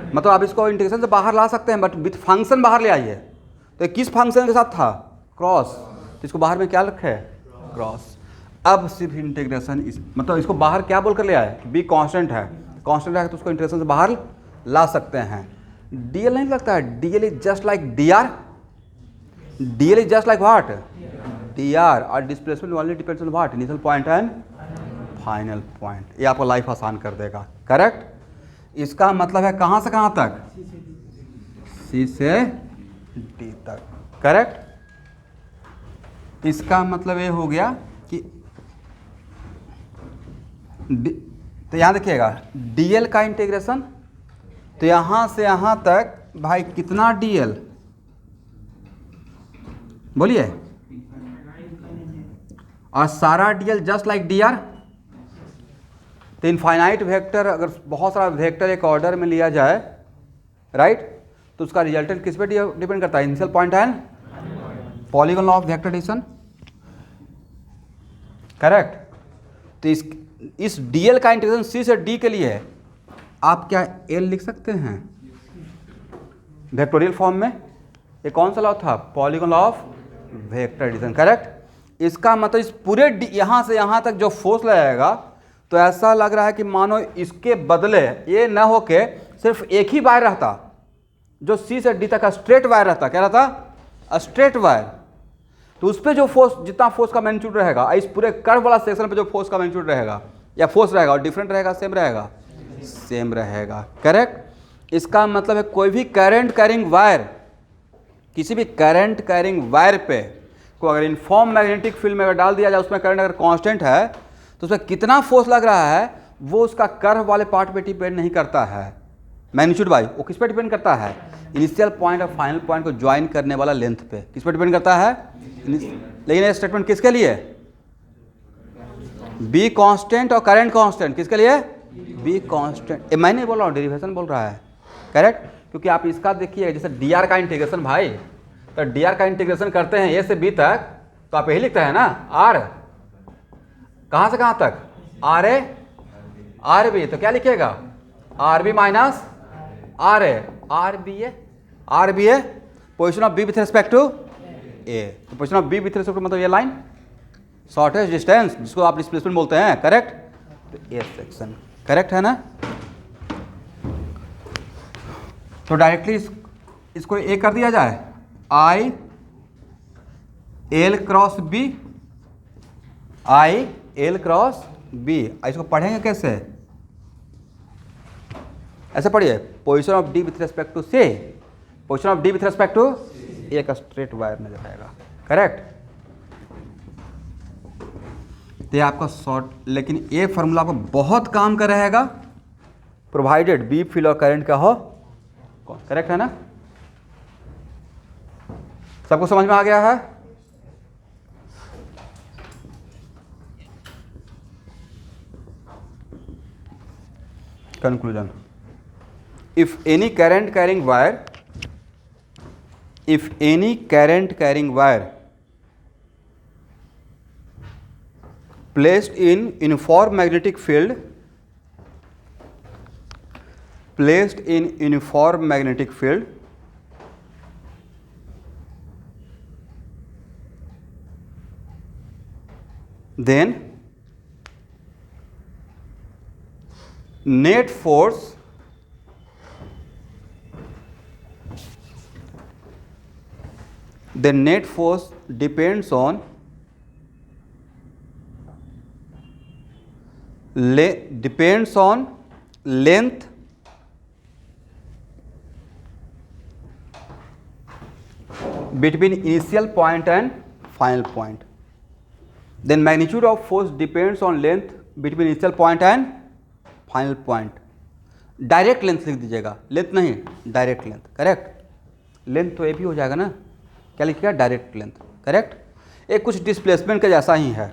मतलब आप इसको इंटीग्रेशन से बाहर ला सकते हैं, बट विथ फंक्शन बाहर ले आइए। तो किस फंक्शन के साथ था? क्रॉस, तो इसको बाहर में क्या रखे? क्रॉस। अब सिर्फ इंटीग्रेशन मतलब इसको बाहर क्या बोलकर ले आए? बी कांस्टेंट है, कांस्टेंट है तो उसको इंटीग्रेशन से बाहर ला सकते हैं। डीएल नहीं लगता है, DL is just like D R, DL is just like what? D R, और displacement only depends on what? Initial point and final point. ये आपको लाइफ आसान कर देगा। करेक्ट? इसका मतलब है कहाँ से कहाँ तक? सी से डी तक। करेक्ट? इसका मतलब ये हो गया कि तो यहाँ देखिएगा डीएल का इंटीग्रेशन, तो यहाँ से यहाँ तक भाई कितना डीएल? बोलिए। और सारा DL just like D are. तो इनफाइनाइट वेक्टर, अगर बहुत सारा वेक्टर एक ऑर्डर में लिया जाए, राइट, तो उसका रिजल्टेंट किस पे डिपेंड करता है? Initial point and polygon law of vector addition. Correct? तो इस डीएल का इंटीग्रेशन सी से डी के लिए आप क्या एल लिख सकते हैं वेक्टोरियल फॉर्म में? ये कौन सा लॉ था? Polygon law of vector addition. Correct? इसका मतलब इस पूरे यहाँ से यहाँ तक जो फोर्स लगाएगा, तो ऐसा लग रहा है कि मानो इसके बदले ये न होके सिर्फ एक ही वायर रहता, जो सी से डी तक का स्ट्रेट वायर रहता। क्या रहता? Straight wire. तो उस पर जो फोर्स, जितना फोर्स का मैग्नीट्यूड रहेगा, इस पूरे कर्व वाला सेक्शन पे जो फोर्स का मैग्नीट्यूड रहेगा या फोर्स रहेगा, और डिफरेंट रहेगा, सेम रहेगा? सेम रहेगा। करेक्ट? इसका मतलब है कोई भी करंट कैरिंग वायर, किसी भी करंट कैरिंग वायर पे को अगर इनफॉर्म मैग्नेटिक फील्ड में अगर डाल दिया जाए, उसमें करंट अगर कांस्टेंट है, तो उसमें कितना फोर्स लग रहा है वो उसका कर्व वाले पार्ट पे डिपेंड नहीं करता है मैग्नीट्यूड वाइज। वो किस पे डिपेंड करता है? इनिशियल पॉइंट और फाइनल पॉइंट को ज्वाइन करने वाला लेंथ पे। किस पे डिपेंड करता है? लेकिन ये स्टेटमेंट किसके लिए? बी कांस्टेंट और करंट कांस्टेंट। किसके लिए? Be constant. मैं नहीं बोल रहा हूँ, डेरिवेशन बोल रहा है। करेक्ट? क्योंकि आप इसका देखिए जैसे डी आर का इंटीग्रेशन भाई, तो डी आर का इंटीग्रेशन करते हैं ए से बी तक, तो आप यही लिखते हैं ना आर, कहाँ से कहाँ तक, आर ए आर बी, तो क्या लिखिएगा R B minus R A, R B A position of B with respect to A, तो position of B with respect to मतलब ये लाइन शॉर्टेस्ट डिस्टेंस जिसको आप डिस्प्लेसमेंट बोलते हैं, करेक्ट, तो ए सेक्शन करेक्ट है ना। तो डायरेक्टली इसको ए कर दिया जाए, I L cross B, I L cross B, इसको पढ़ेंगे कैसे, ऐसे पढ़िए, position of D with respect to C, position of D with respect to A का स्ट्रेट वायर नजर आएगा, करेक्ट। तो ये आपका शॉर्ट, लेकिन ये फॉर्मूला आपको बहुत काम का रहेगा प्रोवाइडेड बी फील्ड और करंट का हो, करेक्ट है ना। सबको समझ में आ गया है। Conclusion, if any current carrying wire placed in uniform magnetic field, then net force depends on length between initial point and final point. Then magnitude of force depends on length between initial point and final point. Direct length लिख दीजिएगा, length नहीं direct length, correct. Length तो ये भी हो जाएगा ना, क्या लिखिएगा डायरेक्ट लेंथ, करेक्ट। एक कुछ डिस्प्लेसमेंट का जैसा ही है।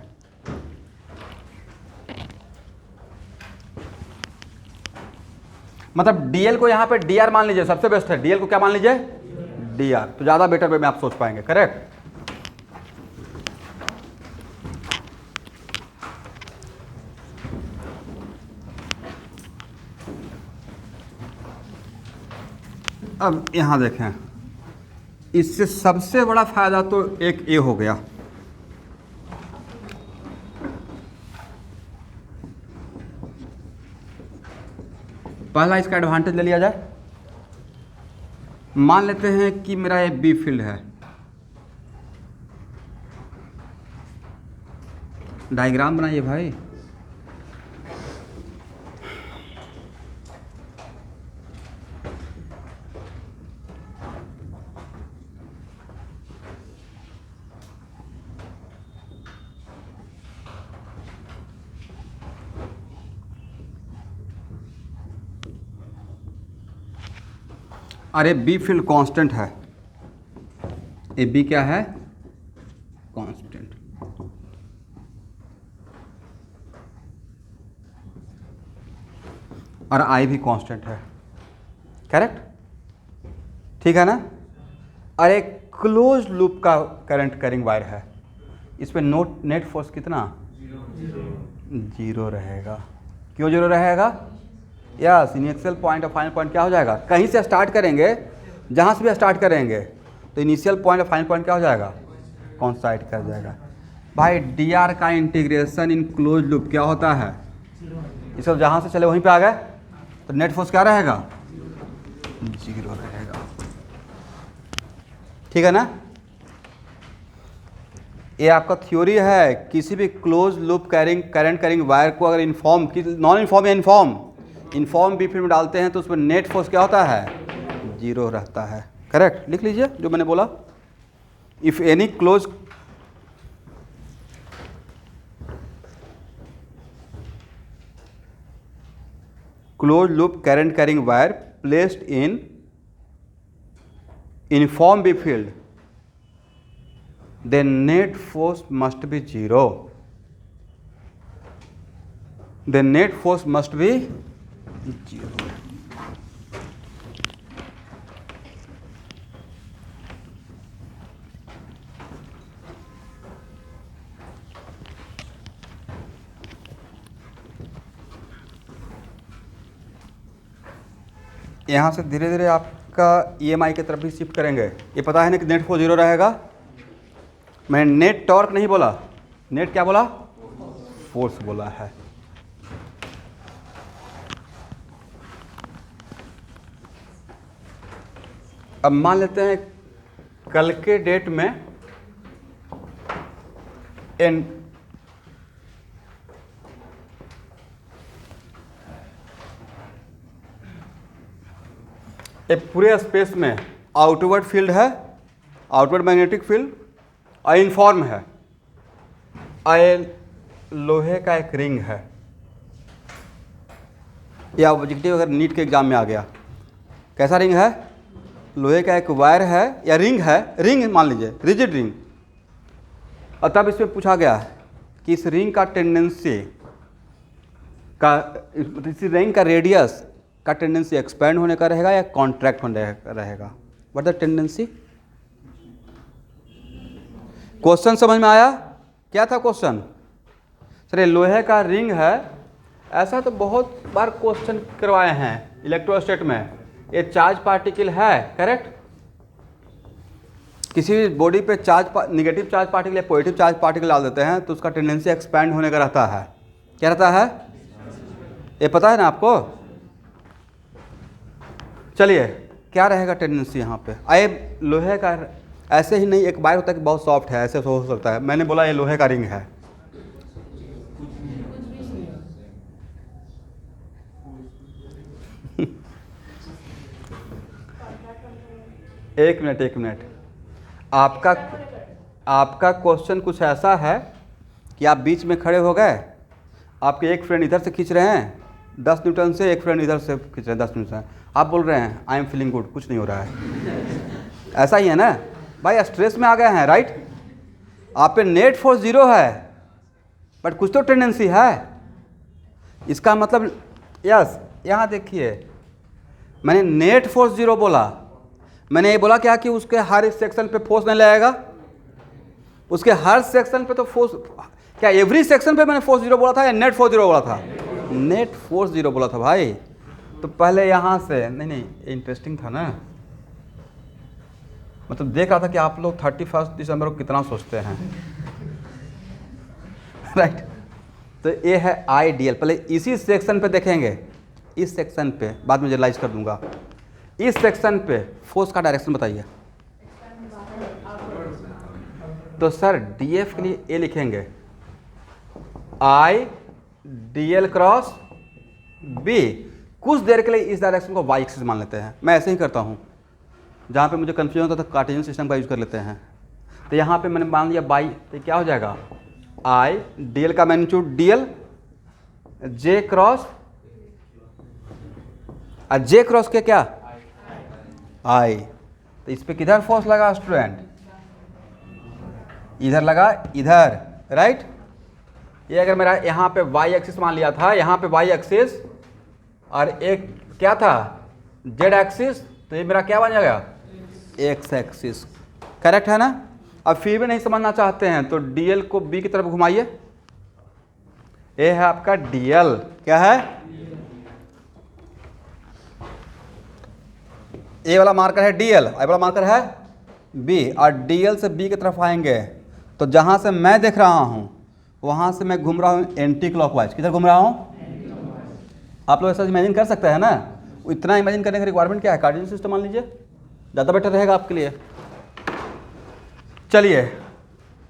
मतलब डीएल को यहाँ पे डीआर मान लीजिए, सबसे बेस्ट है डीएल को क्या मान लीजिए डीआर, तो ज़्यादा बेटर वे में आप सोच पाएंगे, करेक्ट। अब यहाँ देखें, इससे सबसे बड़ा फायदा तो एक ये हो गया, पहला इसका एडवांटेज ले लिया जाए। मान लेते हैं कि मेरा ये बी फील्ड है, डायग्राम बनाइए भाई। अरे बी फील्ड कांस्टेंट है, ए बी क्या है कांस्टेंट, और आई भी कांस्टेंट है, करेक्ट, ठीक है ना। और एक क्लोज लूप का करंट कैरिंग वायर है, इस पे नेट फोर्स कितना जीरो रहेगा। क्यों जीरो रहेगा, यस इनिशियल पॉइंट और फाइनल पॉइंट क्या हो जाएगा, कहीं से स्टार्ट करेंगे, जहाँ से भी स्टार्ट करेंगे तो इनिशियल पॉइंट और फाइनल पॉइंट क्या हो जाएगा कॉन्साइड कर जाएगा। भाई डी आर का इंटीग्रेशन इन क्लोज लूप क्या होता है, इसको जहाँ से चले वहीं पे आ गए तो नेट फोर्स क्या रहेगा जीरो रहेगा, ठीक है ना। ये आपका थ्योरी है। किसी भी close loop current carrying wire को अगर इन्फॉर्म नॉन इन्फॉर्म या इन्फॉर्म बी फील्ड में डालते हैं तो उसमें नेट फोर्स क्या होता है जीरो रहता है, करेक्ट। लिख लीजिए जो मैंने बोला, if any close loop current carrying wire placed in uniform B field, then net force must be zero. Then net force must be zero. यहाँ से धीरे धीरे आपका EMI की तरफ भी शिफ्ट करेंगे। ये पता है ना कि नेट फोर्स 0 रहेगा। मैंने नेट टॉर्क नहीं बोला, नेट क्या बोला, फोर्स बोला है। अब मान लेते हैं कल के डेट में एक पूरे स्पेस में आउटवर्ड फील्ड है, आउटवर्ड मैग्नेटिक फील्ड, और इनफॉर्म है, लोहे का एक रिंग है। या ऑब्जेक्टिव अगर नीट के एग्जाम में आ गया, कैसा रिंग है, लोहे का एक वायर है या रिंग है, रिंग मान लीजिए, रिजिड रिंग। और तब इसमें पूछा गया कि इस रिंग का टेंडेंसी का, इस रिंग का रेडियस का टेंडेंसी एक्सपेंड होने का रहेगा या कॉन्ट्रैक्ट होने का रहेगा। What the tendency. क्वेश्चन समझ में आया, क्या था क्वेश्चन। सर ये लोहे का रिंग है, ऐसा तो बहुत बार क्वेश्चन करवाए हैं इलेक्ट्रोस्टैट में। ये चार्ज पार्टिकल है, करेक्ट। किसी भी बॉडी पे निगेटिव चार्ज पार्टिकल या पॉजिटिव चार्ज पार्टिकल डाल देते हैं तो उसका टेंडेंसी एक्सपैंड होने का रहता है। क्या रहता है, ये पता है ना आपको। चलिए क्या रहेगा टेंडेंसी यहाँ पे। आए लोहे का, ऐसे ही नहीं, एक बार होता है कि बहुत सॉफ्ट है, ऐसे हो सकता है। मैंने बोला ये लोहे का रिंग है, एक मिनट। आपका क्वेश्चन कुछ ऐसा है कि आप बीच में खड़े हो गए, आपके एक फ्रेंड इधर से खींच रहे हैं 10 न्यूटन से, एक फ्रेंड इधर से खींच रहे हैं 10 न्यूटन से, आप बोल रहे हैं आई एम फीलिंग गुड, कुछ नहीं हो रहा है। ऐसा ही है ना भाई, स्ट्रेस में आ गए हैं, राइट। आप पे नेट फोर्स 0 है बट कुछ तो टेंडेंसी है। इसका मतलब यस, यहाँ देखिए मैंने नेट फोर्स 0 बोला, मैंने ये बोला क्या कि उसके हर सेक्शन पे फोर्स नहीं लगेगा, उसके हर सेक्शन पे तो फोर्स, क्या एवरी सेक्शन पे मैंने फोर्स 0 बोला था या नेट फोर्स 0 बोला था, नेट फोर्स 0 बोला था भाई। तो पहले यहाँ से नहीं, इंटरेस्टिंग था ना, मतलब देख रहा था कि आप लोग 31 दिसंबर को कितना सोचते हैं, राइट। तो ये है आइडियल। पहले इसी सेक्शन पे देखेंगे, इस सेक्शन पे, बाद में जनरलाइज कर दूंगा। इस सेक्शन पे फोर्स का डायरेक्शन बताइए। तो सर डीएफ के लिए ए लिखेंगे, आई डीएल क्रॉस बी। कुछ देर के लिए इस डायरेक्शन को वाई एक्सिस मान लेते हैं, मैं ऐसे ही करता हूँ। जहाँ पे मुझे कंफ्यूजन होता है तो कार्टेशियन सिस्टम का यूज कर लेते हैं। तो यहाँ पे मैंने मान लिया बाई, तो क्या हो जाएगा, आई डीएल का मैग्नीट्यूड डीएल, जे क्रॉस, और जे क्रॉस के क्या, आई। तो इस पे किधर फोर्स लगा स्टूडेंट, इधर लगा, इधर, राइट। ये अगर मेरा यहाँ पे वाई एक्सिस मान लिया था, यहाँ पे वाई एक्सिस और एक क्या था जेड एक्सिस, तो ये मेरा क्या बन जाएगा, एक्स एक्सिस, करेक्ट है ना। अब फिर भी नहीं समझना चाहते हैं तो डीएल को बी की तरफ घुमाइए। ये है आपका डीएल, क्या है, ए वाला मार्कर है डीएल, आई वाला मार्कर है बी, और डीएल से बी की तरफ आएंगे तो जहां से मैं देख रहा हूं वहां से मैं घूम रहा हूं एंटी क्लॉकवाइज। किधर घूम रहा हूं, आप लोग ऐसा इमेजिन कर सकते हैं ना। इतना इमेजिन करने का रिक्वायरमेंट क्या है, कार्टेशियन सिस्टम मान लीजिए, ज़्यादा बेटर रहेगा आपके लिए। चलिए,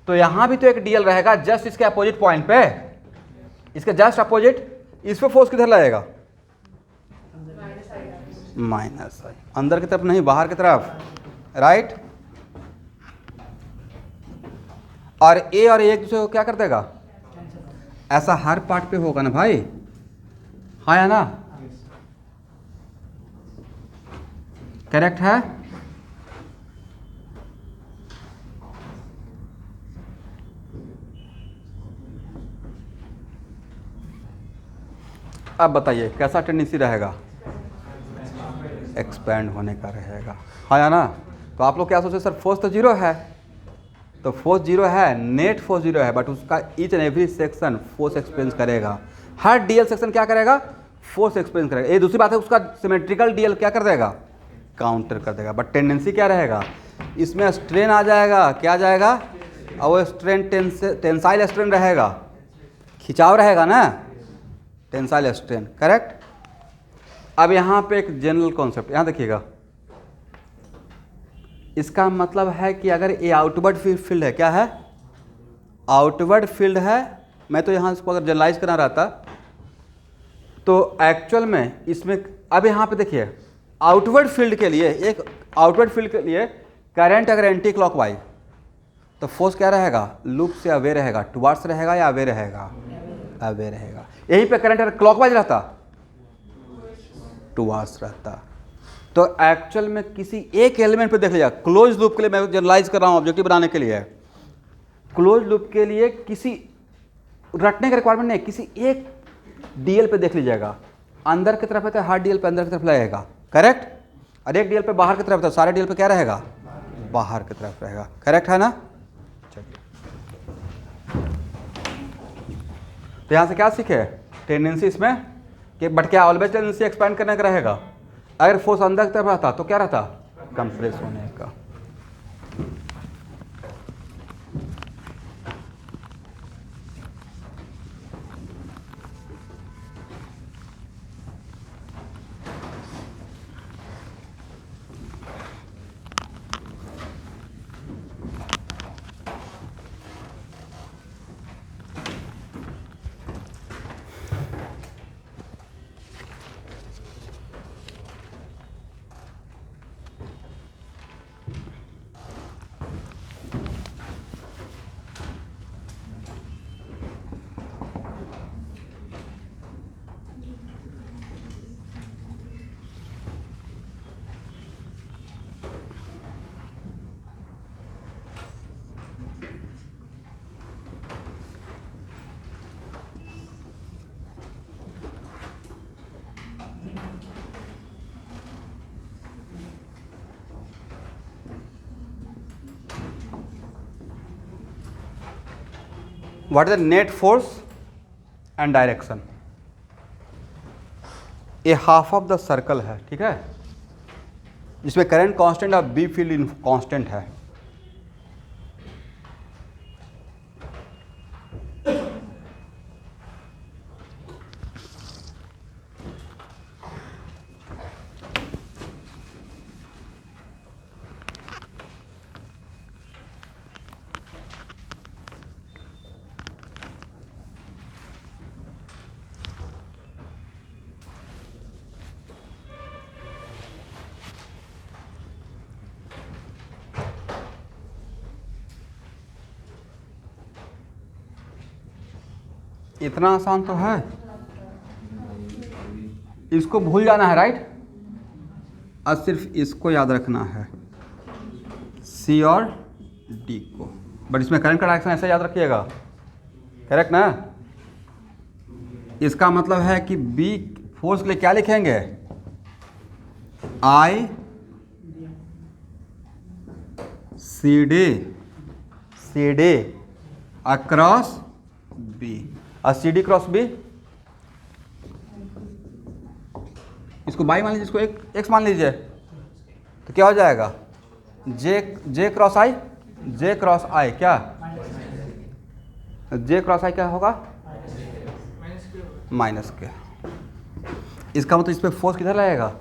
तो यहाँ भी तो एक डीएल रहेगा जस्ट इसके अपोजिट पॉइंट पे, इसके जस्ट अपोजिट। इस पे फोर्स किधर लगेगा, माइनस, अंदर की तरफ नहीं, बाहर की तरफ, राइट। और ए और ए एक दूसरे को क्या कर देगा, ऐसा हर पार्ट पे होगा ना भाई, हाँ या ना, करेक्ट है। अब बताइए कैसा टेंडेंसी रहेगा, एक्सपैंड होने का रहेगा, हाँ या ना। तो आप लोग क्या सोचे सर फोर्स तो 0 है, तो फोर्स 0 है, नेट फोर्स 0 है, बट उसका each and every section force experience करेगा। हर डीएल सेक्शन क्या करेगा, फोर्स एक्सपीरियंस करेगा। ये दूसरी बात है, उसका सिमेट्रिकल डीएल क्या कर देगा, काउंटर कर देगा। बट टेंडेंसी क्या रहेगा, इसमें स्ट्रेन आ जाएगा, क्या आ जाएगा, और वो स्ट्रेन टेंसाइल स्ट्रेन रहेगा, खिंचाव रहेगा ना, टेंसाइल स्ट्रेन, करेक्ट। अब यहाँ पे एक जनरल कॉन्सेप्ट यहाँ देखिएगा, इसका मतलब है कि अगर ये आउटवर्ड फील्ड है, क्या है, आउटवर्ड फील्ड है, मैं तो यहाँ इसको अगर जनरलाइज करना रहता तो एक्चुअल में इसमें, अब यहाँ पे देखिए आउटवर्ड फील्ड के लिए, एक आउटवर्ड फील्ड के लिए करंट अगर एंटी क्लॉकवाइज, तो फोर्स क्या रहेगा, लूप से अवे रहेगा, टुवार्ड्स रहेगा या अवे रहेगा, अवे रहेगा। यहीं पे करंट अगर क्लॉकवाइज रहता, टुवार्ड्स रहता। तो एक्चुअल में किसी एक एलिमेंट पे देख लीजिए, क्लोज लूप के लिए मैं जनरलाइज कर रहा हूँ ऑब्जेक्टिव बनाने के लिए, क्लोज लूप के लिए किसी रटने का रिक्वायरमेंट नहीं, किसी एक डीएल पे देख लीजिएगा, अंदर की तरफ है तो हर डीएल पे अंदर की तरफ लगेगा, करेक्ट, और एक डीएल पे बाहर की तरफ, तो सारे डीएल पे क्या रहेगा, बाहर की तरफ रहेगा, करेक्ट है ना। चलिए, तो यहाँ से क्या सीखे, टेंडेंसी इसमें कि बट क्या ऑलवेज टेंडेंसी एक्सपैंड करने का रहेगा, अगर फोर्स अंदर की तरफ रहता तो क्या रहता, कंप्रेस होने का। What is the net force and direction, ये हाफ ऑफ द सर्कल है, ठीक है, जिसमें करंट कांस्टेंट और बी फील्ड कांस्टेंट है। इतना आसान तो है, इसको भूल जाना है, राइट, और सिर्फ इसको याद रखना है, सी और डी को, बट इसमें करंट का डायरेक्शन ऐसे याद रखिएगा, करेक्ट ना। इसका मतलब है कि बी फोर्स के लिए क्या लिखेंगे, आई सी डी अक्रॉस बी, और सी डी क्रॉस बी, इसको बाई मान लीजिए, इसको एक्स मान लीजिए, तो क्या हो जाएगा, जे क्रॉस आई, जे क्रॉस आई क्या, जे क्रॉस आई क्या होगा, माइनस के। इसका मतलब इस पर फोर्स किधर लगेगा,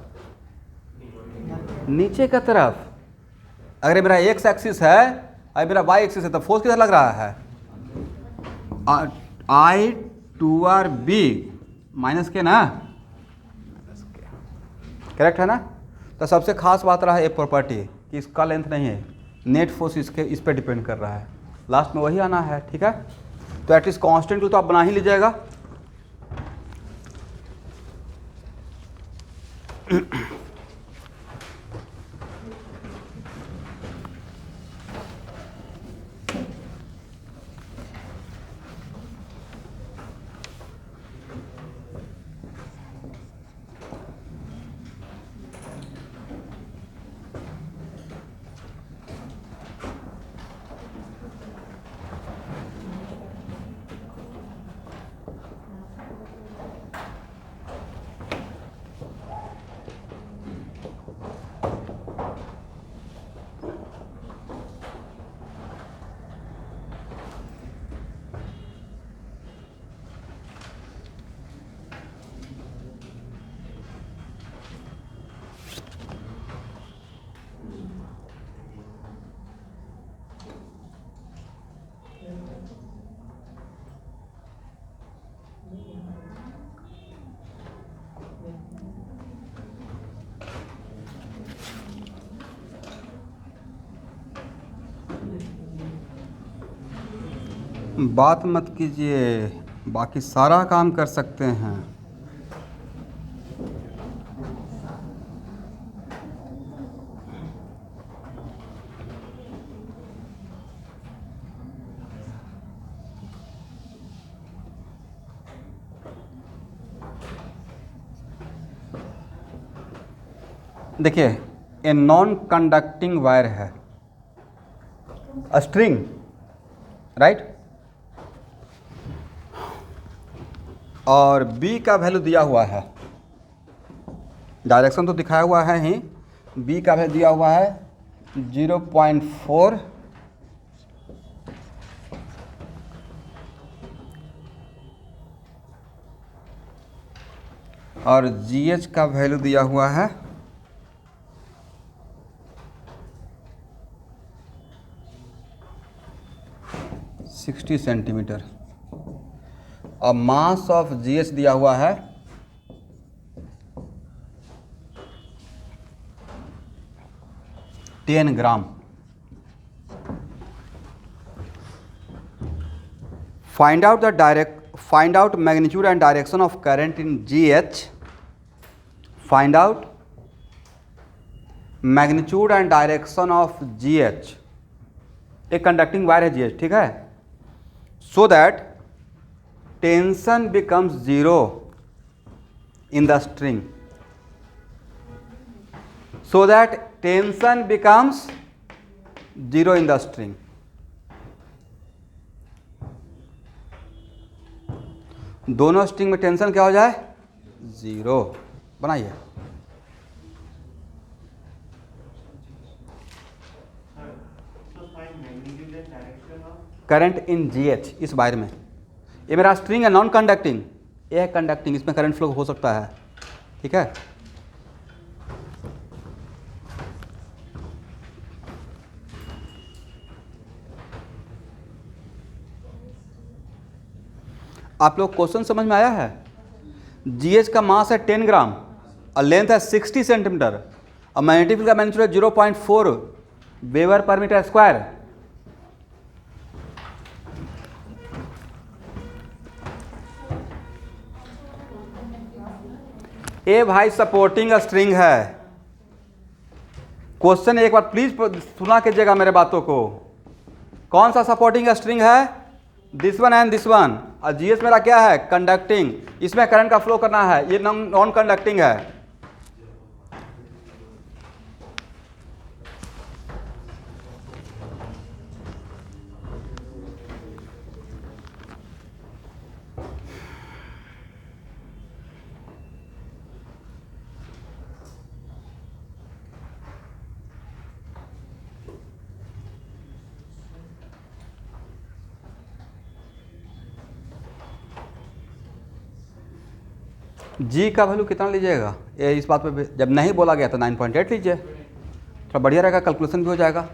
नीचे का तरफ। अगर मेरा एक्स एक्सिस है और मेरा वाई एक्सिस है तो फोर्स किधर लग रहा है, आई टू आर बी माइनस के ना, करेक्ट है ना। तो सबसे खास बात रहा है ये प्रॉपर्टी कि इसका लेंथ नहीं है, नेट फोर्स इस पे डिपेंड कर रहा है, लास्ट में वही आना है, ठीक है। तो एटलीस्ट कांस्टेंट तो आप बना ही लीजिएगा। बात मत कीजिए, बाकी सारा काम कर सकते हैं। देखिए, ए नॉन कंडक्टिंग वायर है, स्ट्रिंग, राइट, और B का वैल्यू दिया हुआ है, डायरेक्शन तो दिखाया हुआ है ही, B का वैल्यू दिया हुआ है 0.4, और GH का वैल्यू दिया हुआ है 60 सेंटीमीटर, और मास ऑफ GH दिया हुआ है 10 ग्राम। Find out magnitude and direction of current in GH. Find out magnitude and direction of GH. एक कंडक्टिंग वायर है GH, ठीक है, so that tension becomes 0 in the string. So that tension becomes 0 in the string. दोनों string में tension क्या हो जाए, 0। बनाइए। करंट इन GH, इस वायर में, ये मेरा स्ट्रिंग है नॉन कंडक्टिंग, ये है कंडक्टिंग, इसमें करंट फ्लो हो सकता है, ठीक है। आप लोग क्वेश्चन समझ में आया है? GH का मास है 10 ग्राम और लेंथ है 60 सेंटीमीटर और मैग्नेटिक फील्ड का मैग्नीट्यूड है 0.4 वेबर पर मीटर स्क्वायर। ए भाई सपोर्टिंग स्ट्रिंग है। क्वेश्चन एक बार प्लीज सुना कीजिएगा मेरे बातों को। कौन सा सपोर्टिंग स्ट्रिंग है? This one and this one. और जीएस मेरा क्या है? कंडक्टिंग। इसमें करंट का फ्लो करना है, ये नॉन कंडक्टिंग है। जी का वैल्यू कितना लीजिएगा? ये इस बात पे जब नहीं बोला गया तो 9.8 लीजिए, थोड़ा बढ़िया रहेगा, कैलकुलेशन भी हो जाएगा।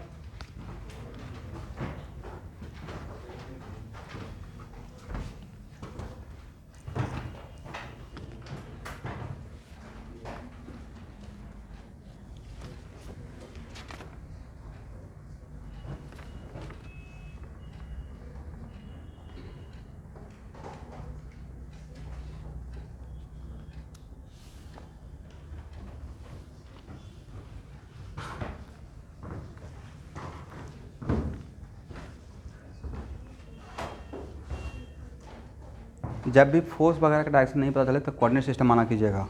जब भी फोर्स वगैरह का डायरेक्शन नहीं पता चले तो कोऑर्डिनेट सिस्टम आना कीजिएगा।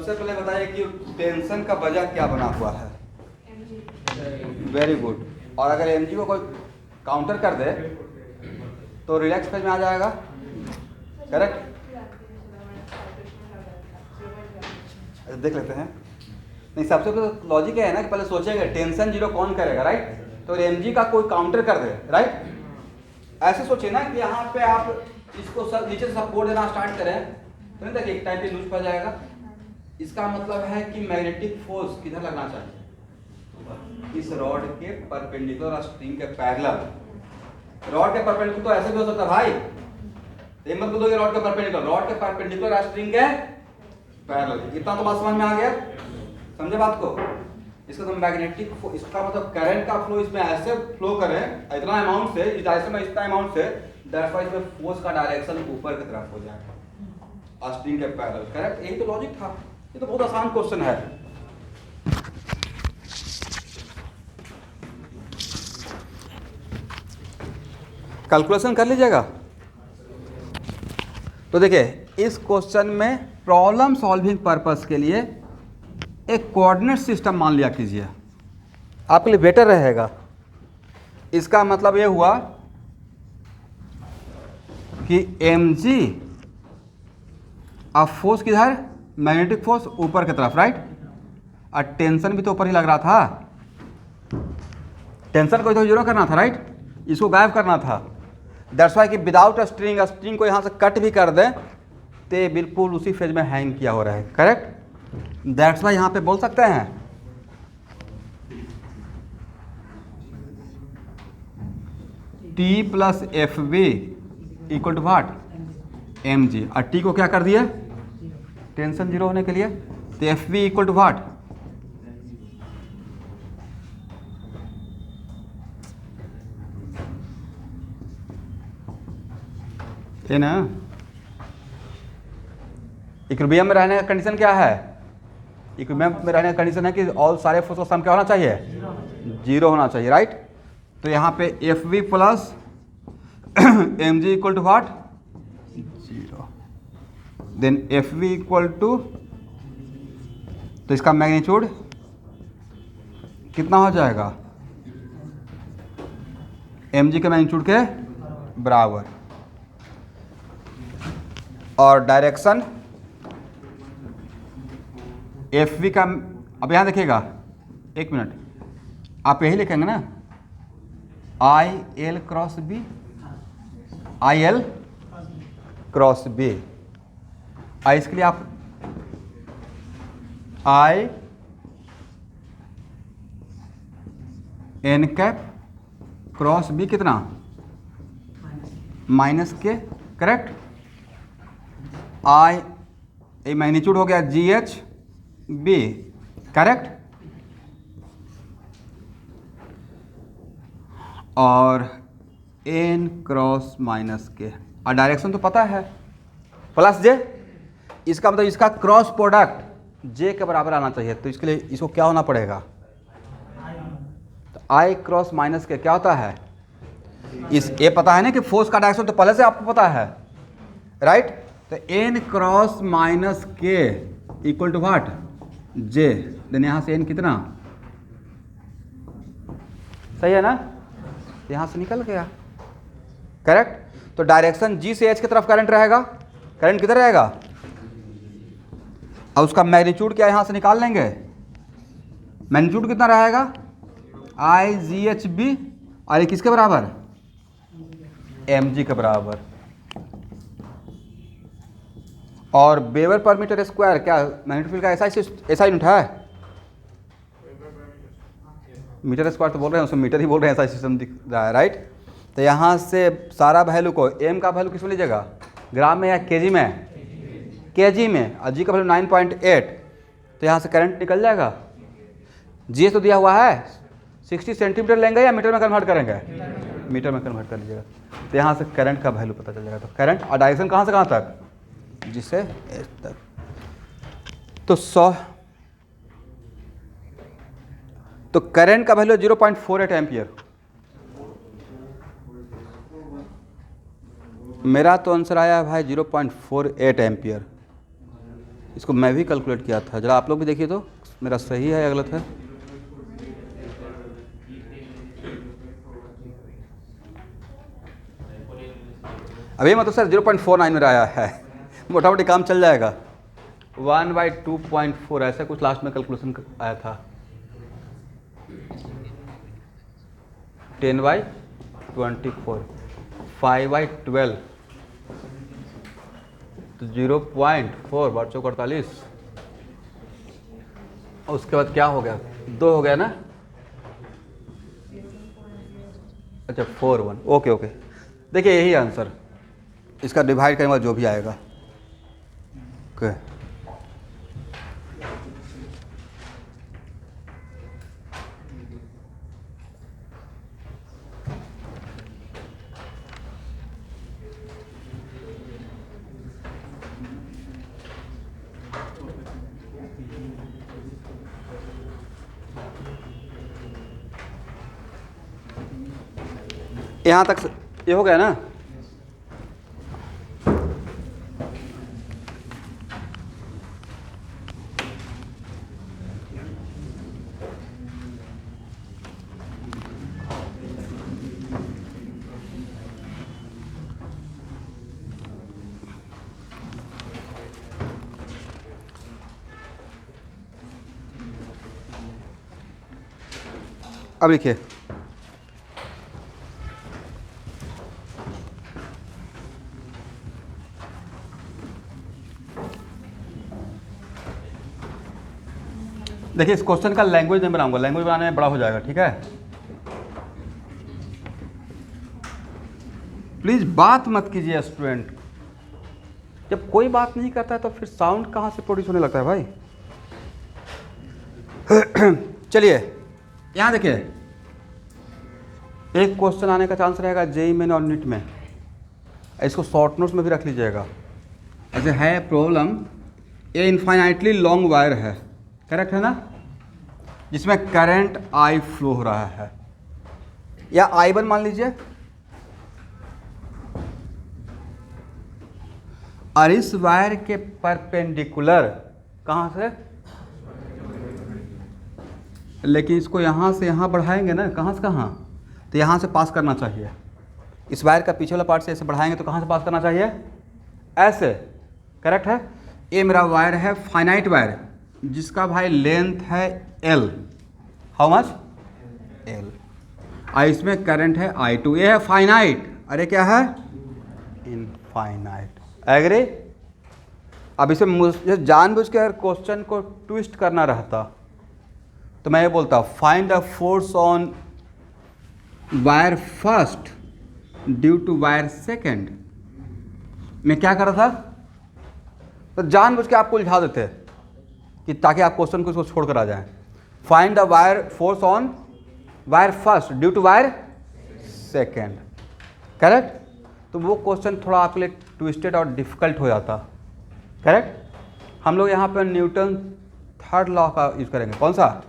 सबसे पहले बताइए कि टेंशन का वजह क्या बना हुआ है। Very good. और अगर एम को कोई काउंटर कर दे तो रिलैक्स फेज में आ जाएगा, करेक्ट। देख लेते हैं। नहीं, सबसे पहले तो लॉजिक है ना कि पहले सोचेगा टेंशन जीरो कौन करेगा, राइट। तो एम का कोई काउंटर कर दे, राइट। ऐसे सोचिए ना कि यहाँ पे आप इसको सब नीचे से सपोर्ट देना स्टार्ट करें तो नहीं देखिए एक टाइम पे लूज पड़ जाएगा। इसका मतलब है कि मैग्नेटिक फोर्स किधर लगना चाहिए, इस रॉड के परपेंडिकुलर स्ट्रिंग के पैरेलल। रॉड के परपेंडिकुलर तो ऐसे भी हो सकता है भाई, ये मत बोलो रॉड के परपेंडिकुलर, रॉड के परपेंडिकुलर स्ट्रिंग के पैरेलल। इतना तो बात समझ में आ गया, समझे बात को। इसका तो मैग्नेटिक, इसका मतलब करंट का फ्लो इसमें ऐसे फ्लो करे इतना अमाउंट से, इस डायरेक्शन में इतना अमाउंट से, दैट्स व्हाई इसमें फोर्स का डायरेक्शन ऊपर की तरफ हो जाएगा स्ट्रिंग के पैरेलल, करेक्ट। यही तो लॉजिक था। ये तो बहुत आसान क्वेश्चन है। कैलकुलेशन कर लीजिएगा। तो देखिए इस क्वेश्चन में प्रॉब्लम सॉल्विंग पर्पस के लिए एक कोऑर्डिनेट सिस्टम मान लिया कीजिए, आपके लिए बेटर रहेगा। इसका मतलब ये हुआ कि mg अब फोर्स किधर, मैग्नेटिक फोर्स ऊपर की तरफ, राइट। और टेंशन भी तो ऊपर ही लग रहा था, टेंशन को तो जीरो करना था, राइट। इसको गायब करना था। दैट्स वाई कि विदाउट स्ट्रिंग, स्ट्रिंग को यहाँ से कट भी कर दें तो बिल्कुल उसी फेज में हैंग किया हो रहा है, करेक्ट। दैट्स वाई यहाँ पे बोल सकते हैं T plus F B equal to what, M G. और T को क्या कर दिया, टेंशन जीरो होने के लिए, तो एफ बी इक्वल टू वाट, ये ना। इक्विलिब्रियम में रहने का कंडीशन क्या है, इक्विलिब्रियम में रहने का कंडीशन है कि ऑल सारे फोर्स का सम क्या होना चाहिए, जीरो होना चाहिए, राइट। तो यहाँ पे F B plus M G equal to what, zero. Then F B equal to, तो इसका मैग्नीट्यूड कितना हो जाएगा, एम जी के मैग्नीट्यूड के बराबर। और डायरेक्शन एफ वी का, अब यहाँ देखिएगा, एक मिनट, आप यही लिखेंगे ना, I L cross B, I L cross B. I इसके लिए आप I N cap cross B कितना, minus K, correct. I A magnitude हो गया जी एच बी, करेक्ट। और एन क्रॉस माइनस के, और डायरेक्शन तो पता है प्लस जे। इसका मतलब इसका क्रॉस प्रोडक्ट जे के बराबर आना चाहिए। तो इसके लिए इसको क्या होना पड़ेगा, तो आई क्रॉस माइनस के क्या होता है, इस ये पता है ना कि फोर्स का डायरेक्शन तो पहले से आपको पता है, राइट। तो N cross minus K equal to what, J. देन यहाँ से एन कितना, सही है ना, यहाँ से निकल गया, करेक्ट। तो डायरेक्शन जी से एच की तरफ करंट रहेगा, करंट किधर रहेगा, और उसका मैग्नीट्यूड क्या यहाँ से निकाल लेंगे, मैग्नीट्यूड कितना रहेगा, आई जी एच बी, और ये किसके बराबर, एम जी के बराबर। और वेबर पर मीटर स्क्वायर क्या मैग्नेटिक फील्ड का ऐसा यूनिट है, मीटर स्क्वायर तो बोल रहे हैं, उसमें मीटर ही बोल रहे हैं, ऐसा सिस्टम दिख रहा है, राइट। तो यहाँ से सारा वैल्यू को, एम का वैल्यू किस में लीजिएगा, ग्राम में या केजी में, केजी में, और जी का वैल्यू 9.8। तो यहाँ से करंट निकल जाएगा। जी तो दिया हुआ है 60 सेंटीमीटर लेंगे या मीटर में कन्वर्ट करेंगे, मीटर में कन्वर्ट कर लीजिएगा। तो यहाँ से करंट का वैल्यू पता चल जाएगा। तो करंट और डायरेक्शन कहाँ से कहाँ तक, जिससे एच तक। तो 100, तो करंट का वैल्यू 0.48 एम्पियर। मेरा तो आंसर आया भाई 0.48 एम्पियर। इसको मैं भी कैलकुलेट किया था, जरा आप लोग भी देखिए तो मेरा सही है या गलत है। अभी मतलब सर 0.49 मेरा आया है, मोटा मोटी काम चल जाएगा। 1/2.4 ऐसा कुछ लास्ट में कैलकुलेशन आया था। 10/24 5/12 तो 0.4 × 48। उसके बाद क्या हो गया, 2 हो गया ना, अच्छा 4/1। ओके ओके, देखिए यही आंसर, इसका डिवाइड करने के बाद जो भी आएगा। ओके यहाँ तक ये हो गया ना। अब लिखिए, देखिए इस क्वेश्चन का लैंग्वेज नहीं बनाऊंगा, लैंग्वेज बनाने में बड़ा हो जाएगा, ठीक है। प्लीज बात मत कीजिए स्टूडेंट, जब कोई बात नहीं करता है तो फिर साउंड कहाँ से प्रोड्यूस होने लगता है भाई। चलिए यहाँ देखिए, एक क्वेश्चन आने का चांस रहेगा जेईई मेन और नीट में, इसको शॉर्ट नोट्स में भी रख लीजिएगा। ऐसे है प्रॉब्लम, ए इनफाइनाइटली लॉन्ग वायर है, करेक्ट है ना, जिसमें करंट आई फ्लो हो रहा है, या I1 मान लीजिए, और इस वायर के परपेंडिकुलर कहाँ से, लेकिन इसको यहाँ से यहाँ बढ़ाएंगे ना, कहाँ से कहाँ, तो यहाँ से पास करना चाहिए। इस वायर का पीछे वाला पार्ट से ऐसे बढ़ाएंगे तो कहाँ से पास करना चाहिए, ऐसे, करेक्ट है। ये मेरा वायर है फाइनाइट वायर, जिसका भाई लेंथ है L, हाउ मच L, और इसमें करंट है I2। ये है फाइनाइट, अरे क्या है इनफाइनाइट, एग्री। अब इसे मुझे जानबूझ के अगर क्वेश्चन को ट्विस्ट करना रहता तो मैं ये बोलता find the force on wire first due to wire second. मैं क्या कर रहा था, तो जानबूझ के आपको उलझा देते कि ताकि आप क्वेश्चन को इसको छोड़कर आ जाएं। Find the wire force on wire first due to wire second, correct. तो वो क्वेश्चन थोड़ा आपके लिए ट्विस्टेड और डिफिकल्ट हो जाता, करेक्ट। हम लोग यहाँ पर न्यूटन थर्ड लॉ का यूज़ करेंगे, कौन सा,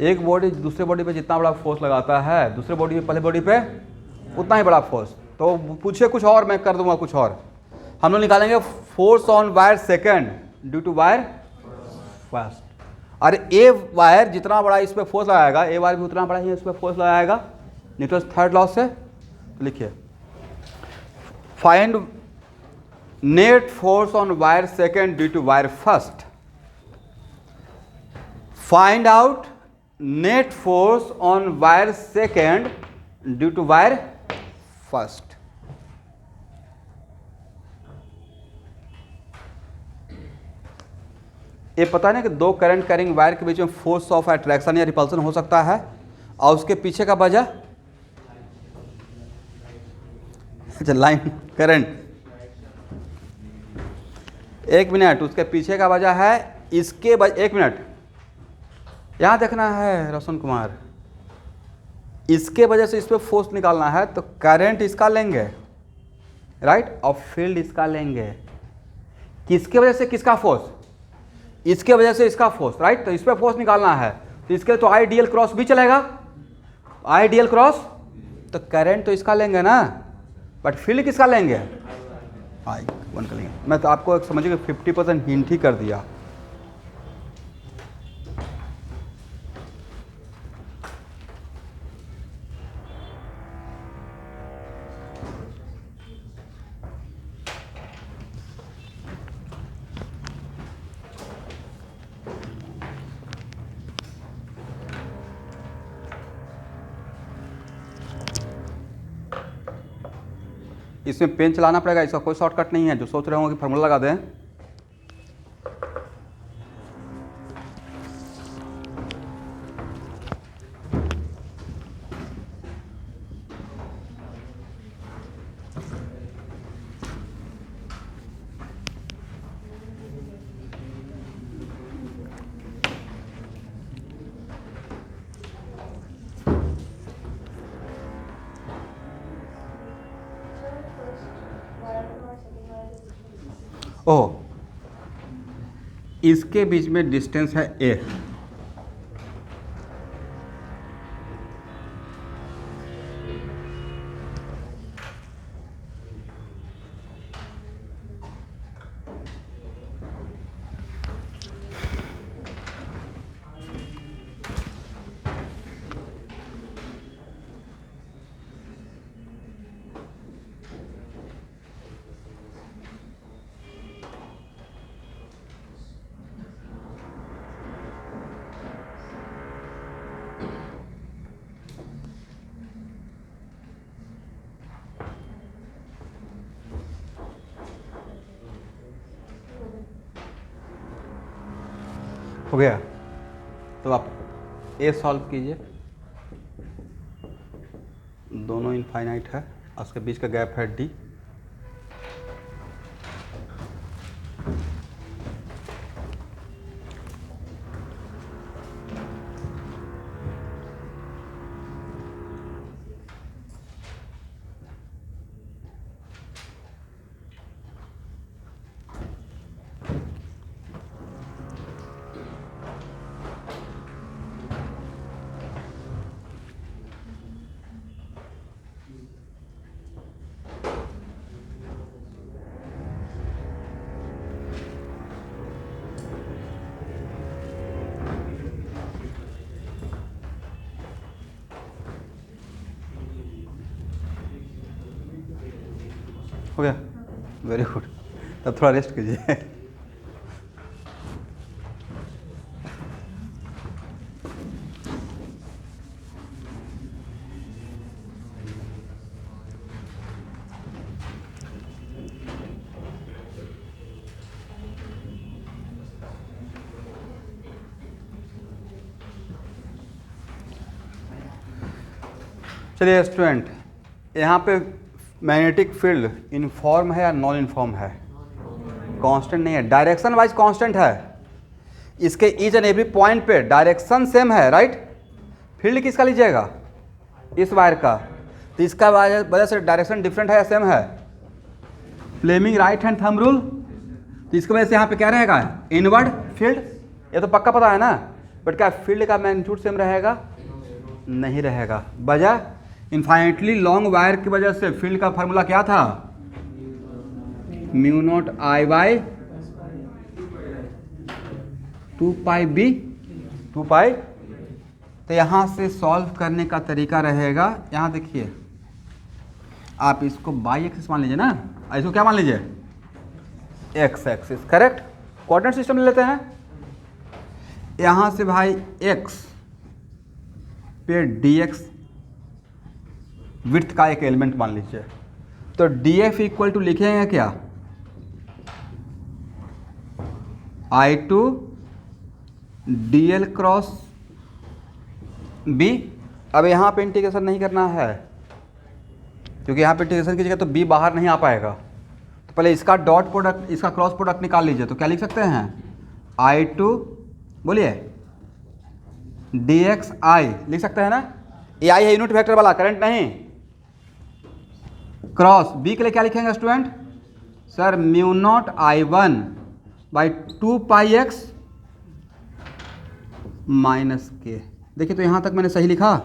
एक बॉडी दूसरे बॉडी पे जितना बड़ा फोर्स लगाता है, दूसरे बॉडी पे पहले बॉडी पे उतना ही बड़ा फोर्स। तो पूछे कुछ और, मैं कर दूंगा कुछ और। हम लोग निकालेंगे force on wire second due to wire first. और ए वायर जितना बड़ा इस पर फोर्स लगाएगा, ए वायर भी उतना बड़ा ही इस पर फोर्स लगाएगा न्यूटन थर्ड लॉ से। लिखिए find net force on wire second due to wire first. Find out net force on wire second due to wire first. ये पता नहीं कि दो करंट कैरिंग वायर के बीच में फोर्स ऑफ अट्रैक्शन या रिपल्सन हो सकता है, और उसके पीछे का वजह, अच्छा लाइन करंट, एक मिनट, उसके पीछे का वजह है इसके एक मिनट यहाँ देखना है रोशन कुमार, इसके वजह से इस पर फोर्स निकालना है, तो करंट इसका लेंगे, राइट, और फील्ड इसका लेंगे। किसके वजह से किसका फोर्स, इसके वजह से इसका फोर्स, राइट। तो इस पर फोर्स निकालना है, तो इसके लिए तो आइडियल क्रॉस भी चलेगा, आइडियल क्रॉस, तो करंट तो इसका लेंगे ना, बट फील्ड किसका लेंगे, आई। वन कर लेंगे। मैं तो आपको एक समझिए कि 50% हिंट ही कर दिया। इसमें पेन चलाना पड़ेगा, इसका कोई शॉर्टकट नहीं है। जो सोच रहे हो कि फार्मूला लगा दें, ओह इसके बीच में डिस्टेंस है ए, हो गया। तो आप ए सॉल्व कीजिए, दोनों इनफाइनाइट है, उसके बीच का गैप है डी। हो गया, वेरी गुड। तब थोड़ा रेस्ट कीजिए। चलिए स्टूडेंट, यहाँ पे मैग्नेटिक फील्ड इनफॉर्म है या नॉन इनफॉर्म है? कांस्टेंट नहीं है, डायरेक्शन वाइज कांस्टेंट है। इसके ईच एंड एवरी पॉइंट पे डायरेक्शन सेम है, राइट? फील्ड किसका लीजिएगा? इस वायर का। तो इसका वजह से डायरेक्शन डिफरेंट है या सेम है? Fleming right hand thumb rule. तो इसकी वजह से यहाँ पे क्या रहेगा? Inward field. ये तो पक्का पता है ना, बट क्या फील्ड का मैग्नीट्यूड सेम रहेगा? नहीं रहेगा। वजह इनफाइनाइटली लॉन्ग वायर की वजह से फील्ड का फार्मूला क्या था? Mu naught I by 2 pi B 2 pi. तो यहाँ से सॉल्व करने का तरीका रहेगा, यहाँ देखिए, आप इसको बाई एक्सिस मान लीजिए ना, इसको क्या मान लीजिए? X axis, correct. Coordinate system ले लेते हैं। यहाँ से भाई एक्स पे डी एक्स विड्थ का एक एलिमेंट मान लीजिए। तो डी एफ इक्वल टू लिखेंगे क्या? I two D L cross B. अब यहाँ पे इंटीग्रेशन नहीं करना है, क्योंकि यहाँ पे इंटीग्रेशन कीजिएगा तो बी बाहर नहीं आ पाएगा। तो पहले इसका डॉट प्रोडक्ट, इसका क्रॉस प्रोडक्ट निकाल लीजिए। तो क्या लिख सकते हैं? आई टू, बोलिए, डी एक्स आई लिख सकते हैं ना? ये आई है यूनिट वेक्टर वाला, करंट नहीं। क्रॉस बी के लिए क्या लिखेंगे student? Sir mu naught I one by 2 pi x minus के। देखिए तो यहां तक मैंने सही लिखा।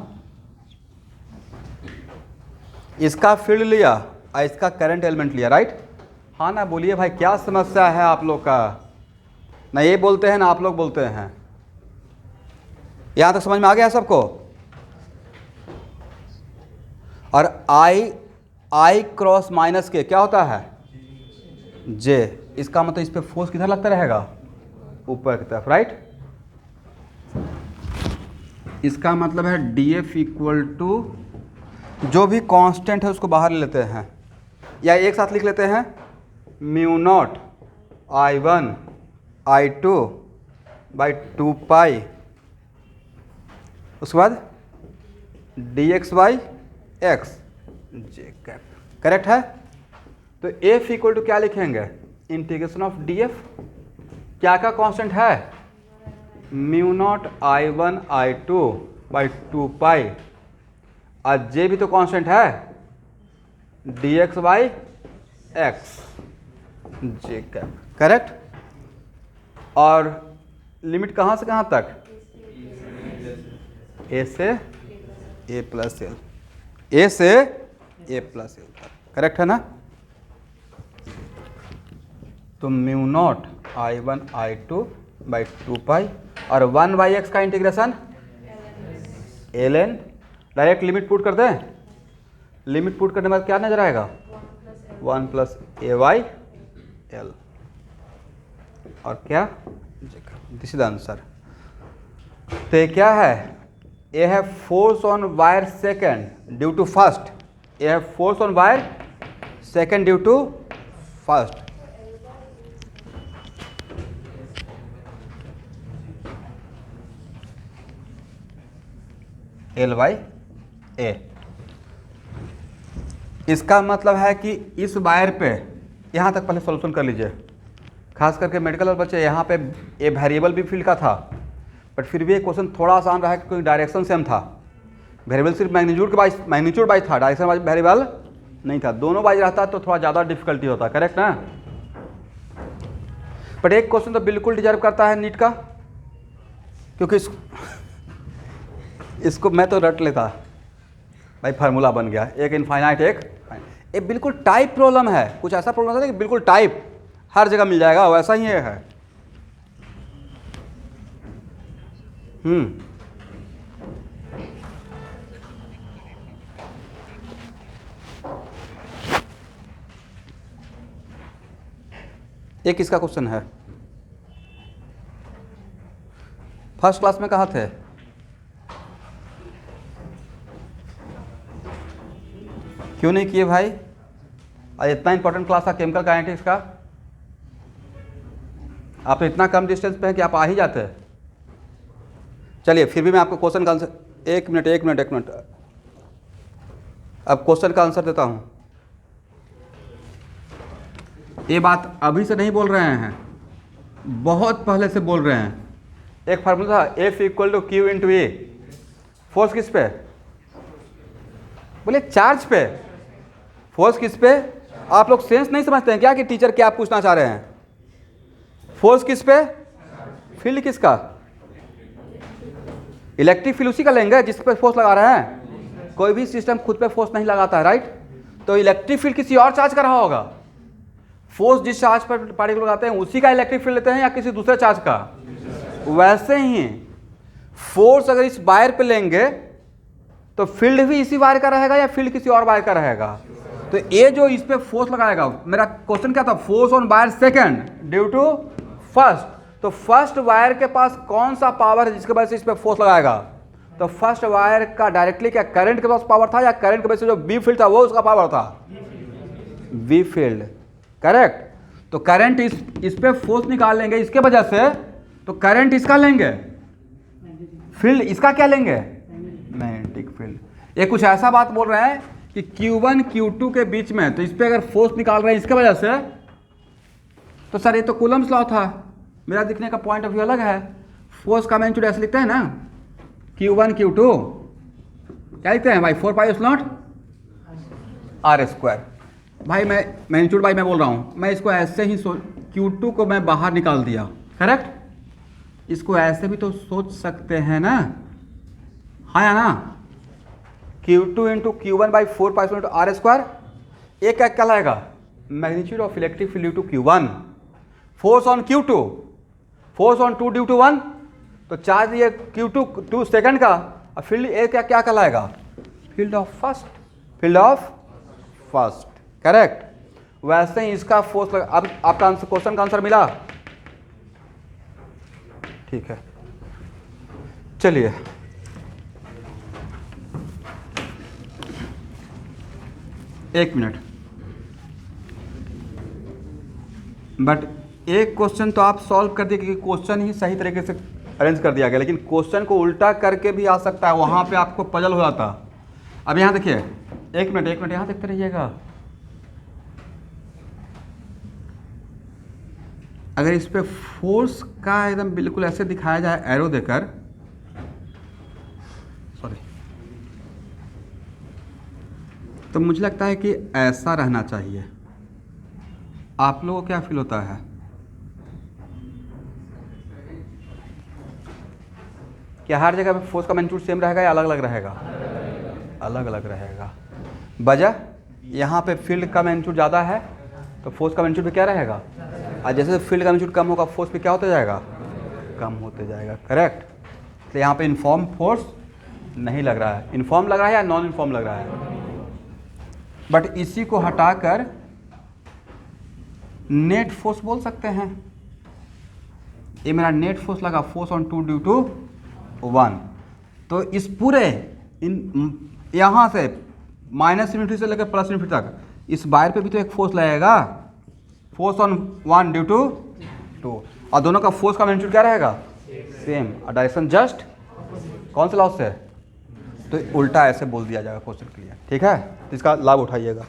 इसका फील्ड लिया और इसका करंट एलिमेंट लिया, राइट? हाँ ना, बोलिए भाई, क्या समस्या है आप लोग का? ना ये बोलते हैं ना आप लोग बोलते हैं। यहाँ तक समझ में आ गया सबको? और आई क्रॉस माइनस के क्या होता है? जे। इसका मतलब इस पे फोर्स किधर लगता रहेगा? ऊपर की तरफ, राइट? इसका मतलब है DF इक्वल टू, जो भी कांस्टेंट है उसको बाहर ले लेते हैं, या एक साथ लिख लेते हैं, mu naught I1 I2 by 2 पाई, उसके बाद dx by x J cap. Correct है? तो F इक्वल टू क्या लिखेंगे? Integration of DF। क्या का कांस्टेंट है? Mu naught I1 I2 by 2 पाई, और जे भी तो कांस्टेंट है, dx by x J cap. Correct? और लिमिट कहाँ से कहाँ तक? ए से ए प्लस एल, ए से ए प्लस एल तक। करेक्ट है ना? तो mu naught I1 I2 by 2 पाई, और 1 बाई एक्स का integration ln। Direct limit put कर दें? लिमिट पुट करने के बाद क्या नजर आएगा? 1 प्लस ए बाई एल। और क्या? This is the answer. तो ये क्या है? ये है force on wire second due to first. ये है force on wire second due to first. L by A. इसका मतलब है कि इस वायर पे, यहाँ तक पहले सॉल्यूशन कर लीजिए, खास करके मेडिकल वाले बच्चे। यहाँ पे ये वेरिएबल भी फील्ड का था, बट फिर भी ये क्वेश्चन थोड़ा आसान रहा क्योंकि डायरेक्शन सेम था। वेरिएबल सिर्फ मैग्नीट्यूड के वाइज था, डायरेक्शन वाइज वेरिएबल नहीं था। दोनों वाइज रहता तो थोड़ा ज़्यादा डिफिकल्टी होता। करेक्ट ना? बट एक क्वेश्चन तो बिल्कुल डिजर्व करता है नीट का, क्योंकि इसको मैं तो रट लेता भाई, फार्मूला बन गया, एक इनफाइनाइट एक। ये बिल्कुल टाइप प्रॉब्लम है, कुछ ऐसा प्रॉब्लम था कि बिल्कुल टाइप हर जगह मिल जाएगा, वैसा ही ये है। एक इसका क्वेश्चन है, फर्स्ट क्लास में कहाँ थे? क्यों नहीं किए भाई? आज इतना इंपॉर्टेंट क्लास था केमिकल काइनेटिक्स का, आप तो इतना कम डिस्टेंस पे हैं कि आप आ ही जाते हैं। चलिए फिर भी मैं आपको क्वेश्चन का आंसर, एक मिनट, अब क्वेश्चन का आंसर देता हूँ। ये बात अभी से नहीं बोल रहे हैं, बहुत पहले से बोल रहे हैं। एक फार्मूला था, F equal to Q into A. Force किस पे? बोले चार्ज पे। फोर्स किस पे? आप लोग सेंस नहीं समझते हैं क्या कि टीचर क्या पूछना चाह रहे हैं? फोर्स किस पे? फील्ड किसका? इलेक्ट्रिक फील्ड उसी का लेंगे जिस पे फोर्स लगा रहे हैं। कोई भी सिस्टम खुद पे फोर्स नहीं लगाता है, राइट? तो इलेक्ट्रिक फील्ड किसी और चार्ज का रहा होगा। फोर्स जिस चार्ज पर पार्टिकल लगाते हैं उसी का इलेक्ट्रिक फील्ड लेते हैं या किसी दूसरे चार्ज का। वैसे ही फोर्स अगर इस वायर पे लेंगे तो फील्ड भी इसी वायर का रहेगा या फील्ड किसी और वायर का रहेगा। तो ये जो इस पे फोर्स लगाएगा, मेरा क्वेश्चन क्या था? Force on wire second due to first. तो फर्स्ट वायर के पास कौन सा पावर है जिसके वजह से इस पे फोर्स लगाएगा? तो फर्स्ट वायर का डायरेक्टली क्या करंट के पास पावर था या करंट के वजह से जो बी फील्ड था वो उसका पावर था? V field. करेक्ट? तो करंट इस पे फोर्स निकाल लेंगे इसके वजह से, तो करंट इसका लेंगे, फील्ड इसका क्या लेंगे? Magnetic field. ये कुछ ऐसा बात बोल रहे हैं कि Q1 Q2 के बीच में, तो इस पे अगर फोर्स निकाल रहे हैं इसके वजह से, तो सर ये तो कूलम्स लॉ था। मेरा दिखने का पॉइंट ऑफ व्यू अलग है। फोर्स का मैग्नीट्यूड ऐसे लिखते हैं ना, Q1 Q2 क्या लिखते हैं भाई? 4 पाई एप्सिलॉन R स्क्वायर। भाई मैं मैग्नीट्यूड भाई मैं बोल रहा हूँ, मैं इसको ऐसे ही Q2 को मैं बाहर निकाल दिया। करेक्ट? इसको ऐसे भी तो सोच सकते हैं ना, हाँ या ना? Q2 into Q1 by 4 pi into R square. एक क्या कहलाएगा? Magnitude of electric field due to Q1, force on Q2, force on 2 due to 1, तो चार्ज ये Q2 2 सेकंड का, और फील्ड ए क्या क्या कहलाएगा? Field of first, field of first, correct. वैसे ही इसका फोर्स लगा। अब आपका आंसर, क्वेश्चन का आंसर मिला, ठीक है। चलिए एक मिनट, बट एक क्वेश्चन तो आप सॉल्व कर दिए क्योंकि क्वेश्चन ही सही तरीके से अरेंज कर दिया गया, लेकिन क्वेश्चन को उल्टा करके भी आ सकता है, वहाँ पे आपको पजल हो जाता। अब यहाँ देखिए, एक मिनट यहाँ देखते रहिएगा। अगर इस पे फोर्स का एकदम बिल्कुल ऐसे दिखाया जाए एरो देकर, सॉरी, तो मुझे लगता है कि ऐसा रहना चाहिए। आप लोगों को क्या फील होता है? क्या हर जगह पे फोर्स का मैग्नीट्यूड सेम रहेगा या अलग अलग रहेगा? अलग अलग रहेगा। वजह, यहाँ पे फील्ड का मैग्नीट्यूड ज़्यादा है तो फोर्स का मैग्नीट्यूड भी क्या रहेगा? और जैसे फील्ड का मैग्नीट्यूड कम होगा, फोर्स भी क्या होते जाएगा? कम होते जाएगा, करेक्ट। तो यहाँ पे इनफॉर्म फोर्स नहीं लग रहा है। इनफॉर्म लग रहा है या नॉन इनफॉर्म लग रहा है? बट इसी को हटाकर नेट फोर्स बोल सकते हैं। ये मेरा नेट फोर्स लगा, फोर्स ऑन 2 ड्यू टू 1। तो इस पूरे यहाँ से माइनस इन्फिनिटी से लेकर प्लस इन्फिनिटी तक इस वायर पे भी तो एक फोर्स लगेगा, फोर्स ऑन 1 ड्यू टू 2, और दोनों का फोर्स का मैग्नीट्यूड क्या रहेगा? सेम। और डायरेक्शन जस्ट कौन से लॉ से? तो उल्टा ऐसे बोल दिया जाएगा क्वेश्चन के लिए, ठीक है। तो इसका लाभ उठाइएगा।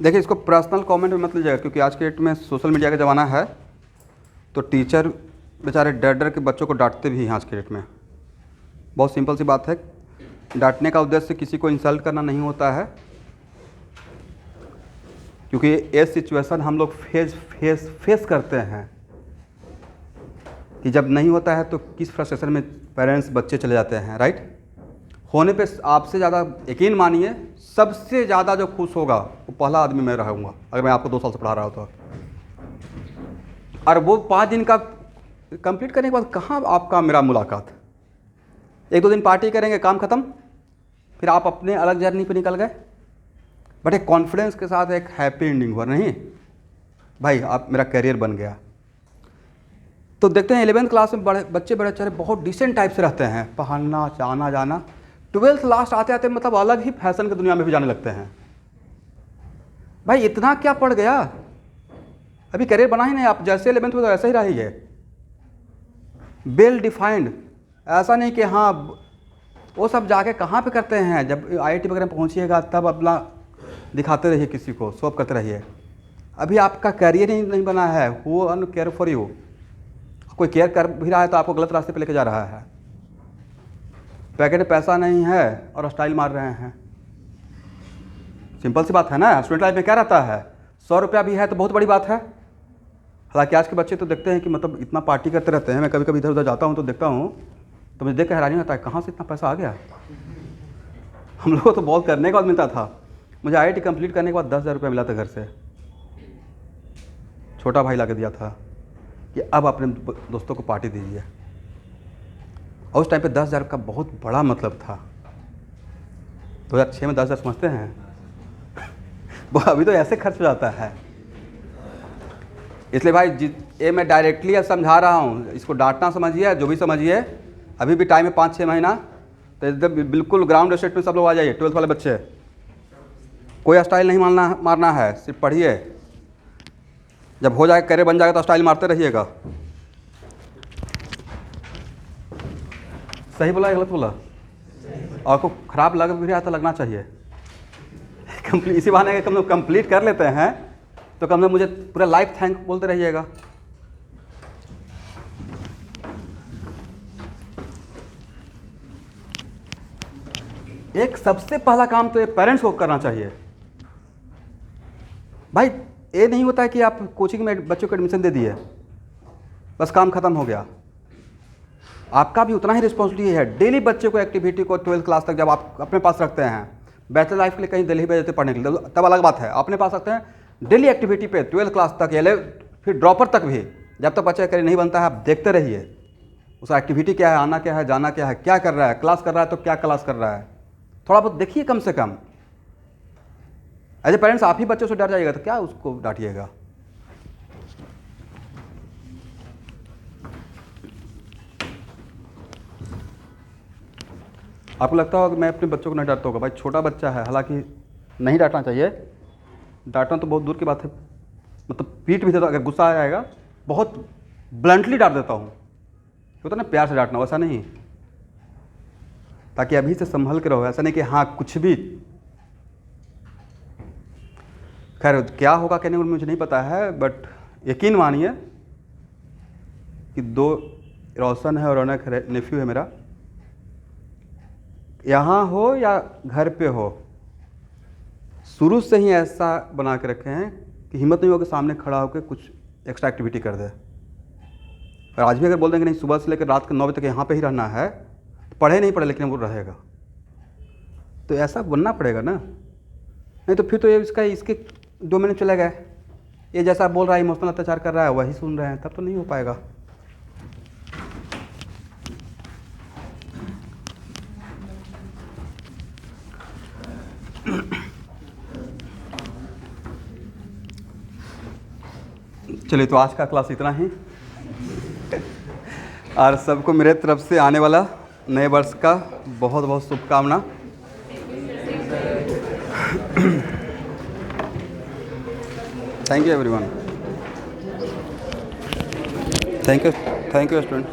देखिए, इसको पर्सनल कमेंट में मत लीजिएगा क्योंकि आज के डेट में सोशल मीडिया का ज़माना है, तो टीचर बेचारे डर डर के बच्चों को डांटते भी हैं आज के डेट में। बहुत सिंपल सी बात है, डांटने का उद्देश्य किसी को इंसल्ट करना नहीं होता है, क्योंकि ये सिचुएशन हम लोग फेस करते हैं कि जब नहीं होता है तो किस फ्रस्ट्रेशन में पेरेंट्स बच्चे चले जाते हैं, राइट। होने पे आपसे ज़्यादा यकीन मानिए, सबसे ज़्यादा जो खुश होगा वो पहला आदमी मैं रहूँगा, अगर मैं आपको 2 साल से पढ़ा रहा हूँ तो। और वो 5 दिन का कंप्लीट करने के बाद कहाँ आपका मेरा मुलाकात, 1-2 दिन पार्टी करेंगे, काम ख़त्म, फिर आप अपने अलग जर्नी पे निकल गए। बट एक कॉन्फिडेंस के साथ एक हैप्पी एंडिंग हुआ, नहीं भाई आप मेरा करियर बन गया। तो देखते हैं 11th क्लास में बच्चे बड़े अच्छे बहुत डिसेंट टाइप से रहते हैं, पहनना आना जाना। 12th लास्ट आते आते मतलब अलग ही फैशन की दुनिया में भी जाने लगते हैं। भाई इतना क्या पड़ गया, अभी करियर बना ही नहीं, आप जैसे 11th में तो ऐसा ही रहिए, वेल डिफाइंड। ऐसा नहीं कि हाँ वो सब जाके कहाँ पे करते हैं, जब IIT वगैरह में पहुँचिएगा तब अपना दिखाते रहिए, किसी को शो अप करते रहिए। अभी आपका करियर ही नहीं बना है, who an care for you. कोई केयर कर भी रहा है तो आपको गलत रास्ते पे लेके जा रहा है। पैकेट में पैसा नहीं है और स्टाइल मार रहे हैं, सिंपल सी बात है ना। स्टूडेंट लाइफ में क्या रहता है, 100 रुपया भी है तो बहुत बड़ी बात है। हालांकि आज के बच्चे तो देखते हैं कि मतलब इतना पार्टी करते रहते हैं। मैं कभी कभी इधर उधर जाता हूँ तो देखता हूँ, तो मुझे देख कर हैरानी होता है कहाँ से इतना पैसा आ गया। हम लोगों को तो बहुत करने के बाद मिलता था। मुझे IIT कंप्लीट करने के बाद 10,000 रुपया मिला था घर से, छोटा भाई ला के दिया था कि अब अपने दोस्तों को पार्टी दीजिए। और उस टाइम पे 10,000 का बहुत बड़ा मतलब था। 2006 में 10,000 समझते हैं वो अभी तो ऐसे खर्च हो जाता है। इसलिए भाई ये मैं डायरेक्टली समझा रहा हूँ, इसको डांटना समझिए, जो भी समझिए। अभी भी टाइम है 5-6 महीना, तो एकदम बिल्कुल ग्राउंड स्टेट में सब लोग आ जाइए। 12th वाले बच्चे, कोई स्टाइल नहीं मारना है, सिर्फ पढ़िए। जब हो जाएगा, करियर बन जाएगा तो स्टाइल मारते रहिएगा। सही बोला या गलत बोला? और को खराब लग भी रहा तो लगना चाहिए। इसी बहाने कम लोग कंप्लीट कर लेते हैं तो कम से कम मुझे पूरा लाइफ थैंक बोलते रहिएगा। एक सबसे पहला काम तो ये पेरेंट्स को करना चाहिए। भाई ये नहीं होता है कि आप कोचिंग में बच्चों को एडमिशन दे दिए बस काम ख़त्म हो गया। आपका भी उतना ही रिस्पॉन्सिबिलिटी है। डेली बच्चे को एक्टिविटी को 12th क्लास तक जब आप अपने पास रखते हैं, बैचलर लाइफ के लिए कहीं दिल्ली भेज देते पढ़ने के लिए तब अलग बात है। अपने पास रखते हैं डेली एक्टिविटी पे 12th क्लास तक या फिर ड्रॉपर तक भी, जब तक बच्चा करियर नहीं बनता है आप देखते रहिए उसका एक्टिविटी क्या है, आना क्या है, जाना क्या है, क्या कर रहा है, क्लास कर रहा है तो क्या क्लास कर रहा है, थोड़ा बहुत देखिए कम से कम। एज ए पेरेंट्स आप ही बच्चों से डर जाइएगा तो क्या उसको डांटिएगा। आपको लगता होगा कि मैं अपने बच्चों को नहीं डांटता होगा, भाई छोटा बच्चा है, हालांकि नहीं डांटना चाहिए, डांटना तो बहुत दूर की बात है, मतलब पीठ भी देता, अगर गुस्सा आ जाएगा बहुत ब्लंटली डांट देता हूँ, होता ना प्यार से डांटना, वैसा नहीं, ताकि अभी से संभल के रहो, ऐसा नहीं कि हाँ कुछ भी। खैर क्या होगा कहने को मुझे नहीं पता है, बट यकीन मानिए कि 2 रोशन है और रौनक नेफ्यू है मेरा, यहाँ हो या घर पे हो, शुरू से ही ऐसा बना के रखे हैं कि हिम्मत नहीं हो कि सामने खड़ा होकर कुछ एक्स्ट्रा एक्टिविटी कर दे। और आज भी अगर बोल देंगे नहीं सुबह से लेकर रात के 9 बजे तक यहाँ पे ही रहना है, तो पढ़े नहीं पढ़े लेकिन वो रहेगा, तो ऐसा बनना पड़ेगा ना, नहीं तो फिर तो ये इसके डोमेन में चले गए, ये जैसा बोल रहा है इमोशनल अत्याचार कर रहा है वही सुन रहे हैं, तब तो नहीं हो पाएगा। चलिए तो आज का क्लास इतना ही, और सबको मेरे तरफ से आने वाला नए वर्ष का बहुत बहुत शुभकामना। Thank you everyone, thank you student,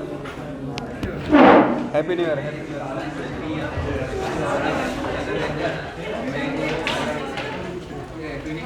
happy new year.